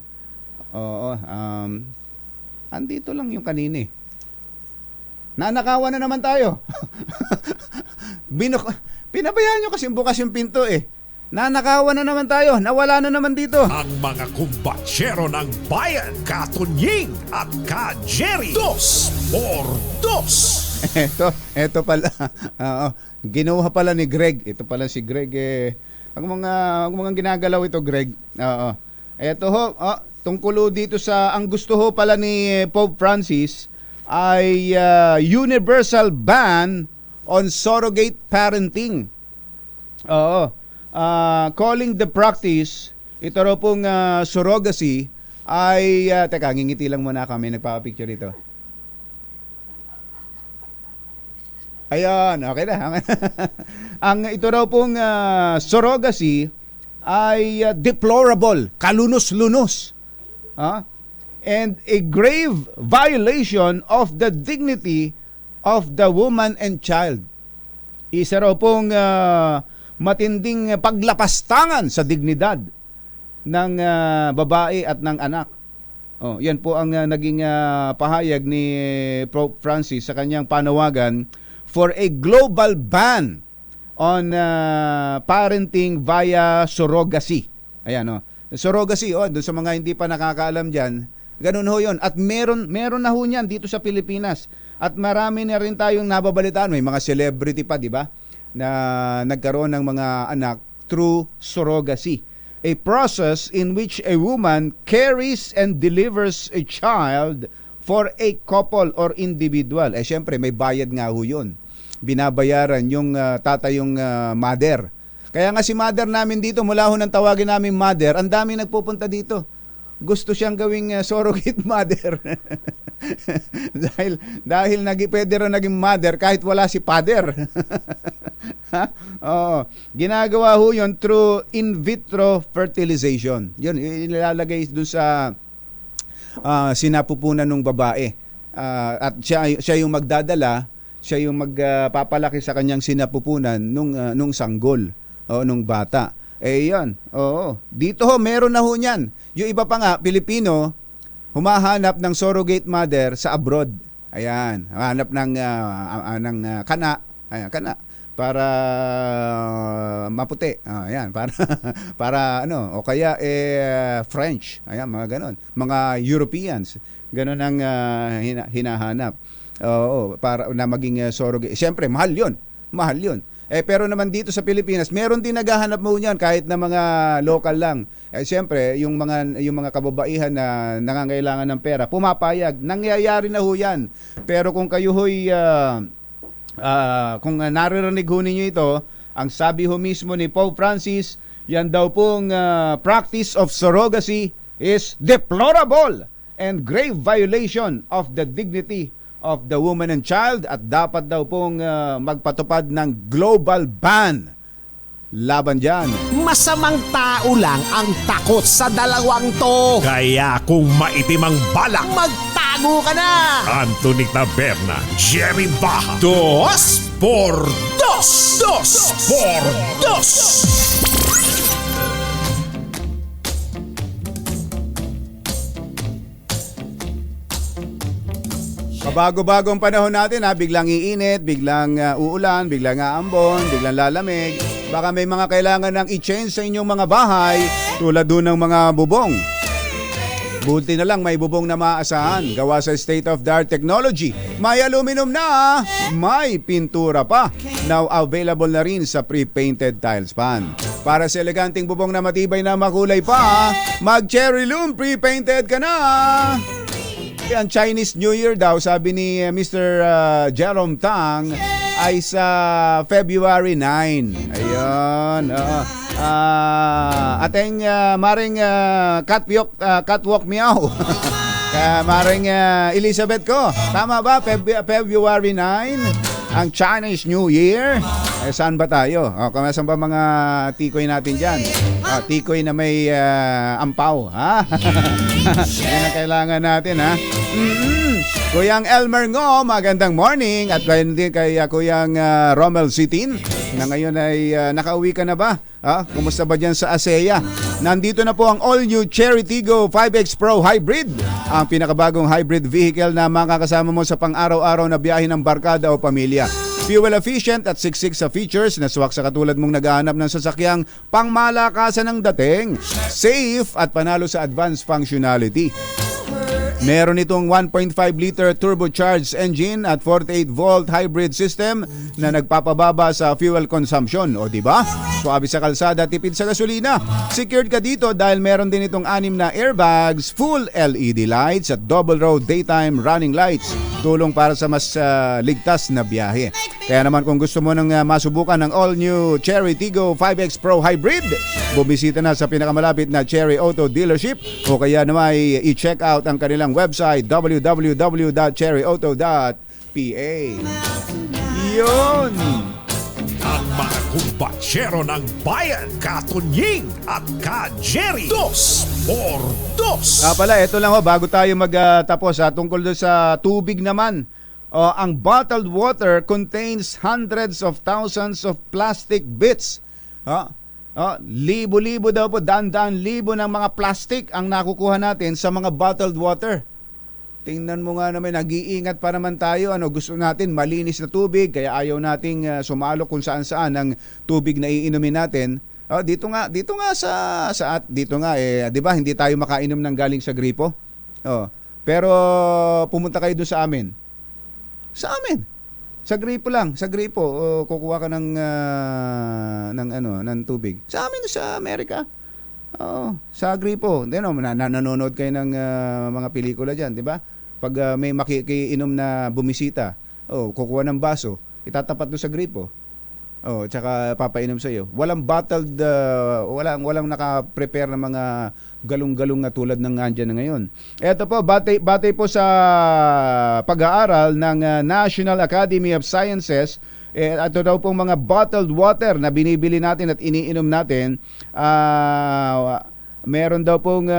A: Andito lang yung kanina. Nanakawan na naman tayo. Pinabayaan nyo kasi bukas yung pinto Nanakawan na naman tayo. Nawala na naman dito.
B: Ang mga kumbatsero ng bayan, Katonying at Ka-Jerry, 2x2.
A: Ito pala. Ginuha pala ni Greg. Ito pala si Greg. Ang mga ginagalaw ito, Greg. Ito ho. Tungkol dito sa ang gusto ho pala ni Pope Francis ay universal ban on surrogate parenting. Calling the practice, ito raw pong surrogacy ay teka, ngingiti lang muna kami, nagpapapicture dito. Ayan, okay na. Ang ito raw pong surrogacy ay deplorable, kalunos-lunos. And a grave violation of the dignity of the woman and child. Isa raw pong matinding paglapastangan sa dignidad ng babae at ng anak. Yan po ang naging pahayag ni Pope Francis sa kanyang panawagan for a global ban on parenting via surrogacy. Ayan surrogacy, doon sa mga hindi pa nakakaalam dyan, ganun ho yun. At meron na ho niyan dito sa Pilipinas. At marami na rin tayong nababalitaan. May mga celebrity pa, di ba? Na nagkaroon ng mga anak through surrogacy. a process in which a woman carries and delivers a child for a couple or individual. Syempre, may bayad nga ho yun. Binabayaran yung tatay, yung mother. Kaya nga si mother namin dito, mula ho nang tawagin namin mother, ang dami nagpupunta dito. Gusto siyang gawing surrogate mother. dahil pwede rin naging mother kahit wala si father. Oo. Ginagawa ho yun through in vitro fertilization. Yun, inilalagay dun sa sinapupunan ng babae. At siya yung magdadala, siya yung magpapalaki sa kanyang sinapupunan nung sanggol o nung bata. Yan. Oo. Dito ho, meron na ho niyan. Yung iba pa nga, Pilipino, humahanap ng surrogate mother sa abroad. Ayan. Hanap ng kana. Ayan, kana. Para maputi. Ayan. Para o kaya French. Ayan, mga ganon. Mga Europeans. Ganon ang hinahanap. Oo, para na maging surrogate. Siyempre, mahal yun. Mahal yun. Pero naman dito sa Pilipinas, meron din naghahanap mo niyan kahit na mga local lang. Siyempre, yung mga kababaihan na nangangailangan ng pera, pumapayag. Nangyayari na ho yan. Pero kung kayo ho'y, kung naririnig ho ninyo ito, ang sabi ho mismo ni Pope Francis, yan daw pong practice of surrogacy is deplorable and grave violation of the dignity of the woman and child, at dapat daw pong magpatupad ng global ban laban dyan.
G: Masamang tao lang ang takot sa dalawang to.
B: Kaya kung maitim ang balak,
G: Magtago ka na!
B: Anthony Taberna, Jerry Baja, 2 por 2. 2 por 2.
A: Pabago-bagong panahon natin, biglang iinit, biglang uulan, biglang aambon, biglang lalamig. Baka may mga kailangan ng i-change sa inyong mga bahay tulad doon ng mga bubong. Buti na lang may bubong na maaasahan, gawa sa state-of-the-art technology. May aluminum na, may pintura pa. Now available na rin sa pre-painted tiles pan. Para sa eleganteng bubong na matibay na makulay pa, mag-Cherry Loom pre-painted ka na! Ang Chinese New Year daw, sabi ni Mr. Jerome Tang, ay sa February 9. Ayun. Ating maring catwalk meow. Maring Elizabeth ko. Tama ba? February 9, ang Chinese New Year. Saan ba tayo? Saan ba mga tikoy natin dyan? Tikoy na may ampaw. Ha? Yan ang kailangan natin, ha? Kuyang Elmer Ngo, magandang morning. At din kay Kuyang Romel Sitin, na ngayon ay nakauwi ka na ba? Kumusta ba dyan sa ASEA? Nandito na po ang all-new Cherry Tiggo 5X Pro Hybrid, ang pinakabagong hybrid vehicle na makakasama mo sa pang-araw-araw na biyahe ng barkada o pamilya. Fuel efficient at siksik sa features na swak sa katulad mong naghahanap ng sasakyang pangmalakasan ng dating, safe at panalo sa advanced functionality. Meron itong 1.5 liter turbocharged engine at 48-volt hybrid system na nagpapababa sa fuel consumption. O diba? Suabe sa kalsada, tipid sa gasolina. Secured ka dito dahil meron din itong 6 na airbags, full LED lights at double row daytime running lights. Tulong para sa mas ligtas na biyahe. Kaya naman kung gusto mo nang masubukan ng all-new Cherry Tiggo 5X Pro Hybrid, bumisita na sa pinakamalapit na Cherry Auto Dealership o kaya naman i-check out ang kanilang website www.cherryauto.pa. Yun!
B: ang mga kumbatsero ng bayan, Katunying at Ka-Jerry. 2 por 2.
A: Pala, ito lang bago tayo magtapos tungkol doon sa tubig naman. Ang bottled water contains hundreds of thousands of plastic bits. Libo-libo daw po, daan-daan libo ng mga plastic ang nakukuha natin sa mga bottled water. Tingnan mo nga naman, nag-iingat pa naman tayo. Gusto natin malinis na tubig, kaya ayaw nating sumalo kung saan-saan ang tubig na iinumin natin. Dito nga 'di ba, hindi tayo makainom ng galing sa gripo. Pero pumunta kayo doon sa amin. Sa gripo lang, kukuha ka ng tubig. Sa amin sa Amerika. Oo, sa gripo. Nanonood kayo ng mga pelikula diyan, 'di ba? Pag may makikiinom na bumisita, kukuha ng baso, itatapat do sa gripo. Tsaka papainom sa iyo. Walang bottled, walang naka-prepare na mga galong-galong na tulad ng andyan na ngayon. Ito po, batay po sa pag-aaral ng National Academy of Sciences, ito daw pong mga bottled water na binibili natin at iniinom natin, meron daw pong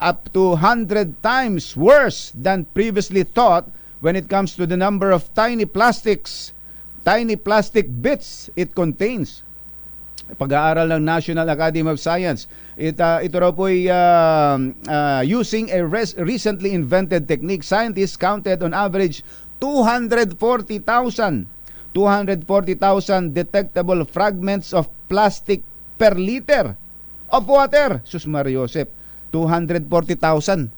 A: up to 100 times worse than previously thought when it comes to the number of tiny plastic bits it contains. Pag-aaral ng National Academy of Science. Ito raw po ay using a recently invented technique. Scientists counted on average 240,000 detectable fragments of plastic per liter of water. Sus Mario Josep, 240,000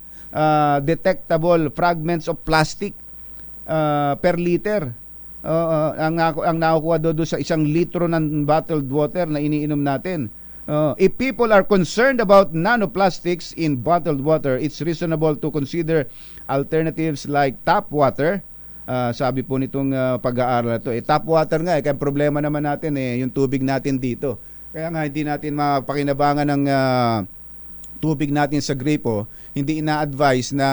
A: detectable fragments of plastic per liter. Ang nakukuha doon sa 1 litro ng bottled water na iniinom natin. If people are concerned about nanoplastics in bottled water, it's reasonable to consider alternatives like tap water. Sabi po nitong pag-aaral na to. Tap water nga, kaya problema naman natin yung tubig natin dito. Kaya nga hindi natin mapakinabangan ng tubig natin sa gripo, hindi ina-advise na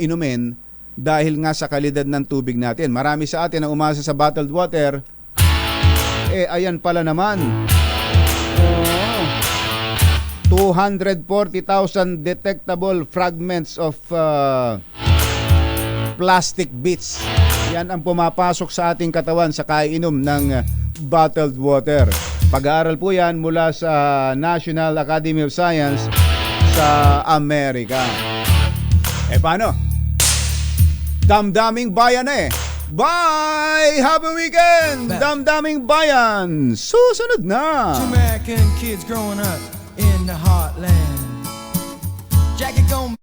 A: inumin dahil nga sa kalidad ng tubig natin. Marami sa atin ang umasa sa bottled water. Ayan pala naman. 240,000 detectable fragments of plastic bits. Yan ang pumapasok sa ating katawan sa kainom ng bottled water. Pag-aaral po yan mula sa National Academy of Science sa Amerika. Paano? Damdaming bayan Bye! Happy weekend! Damdaming bayan! Susunod na!
L: Two American kids growing up in the heartland. Jackie gone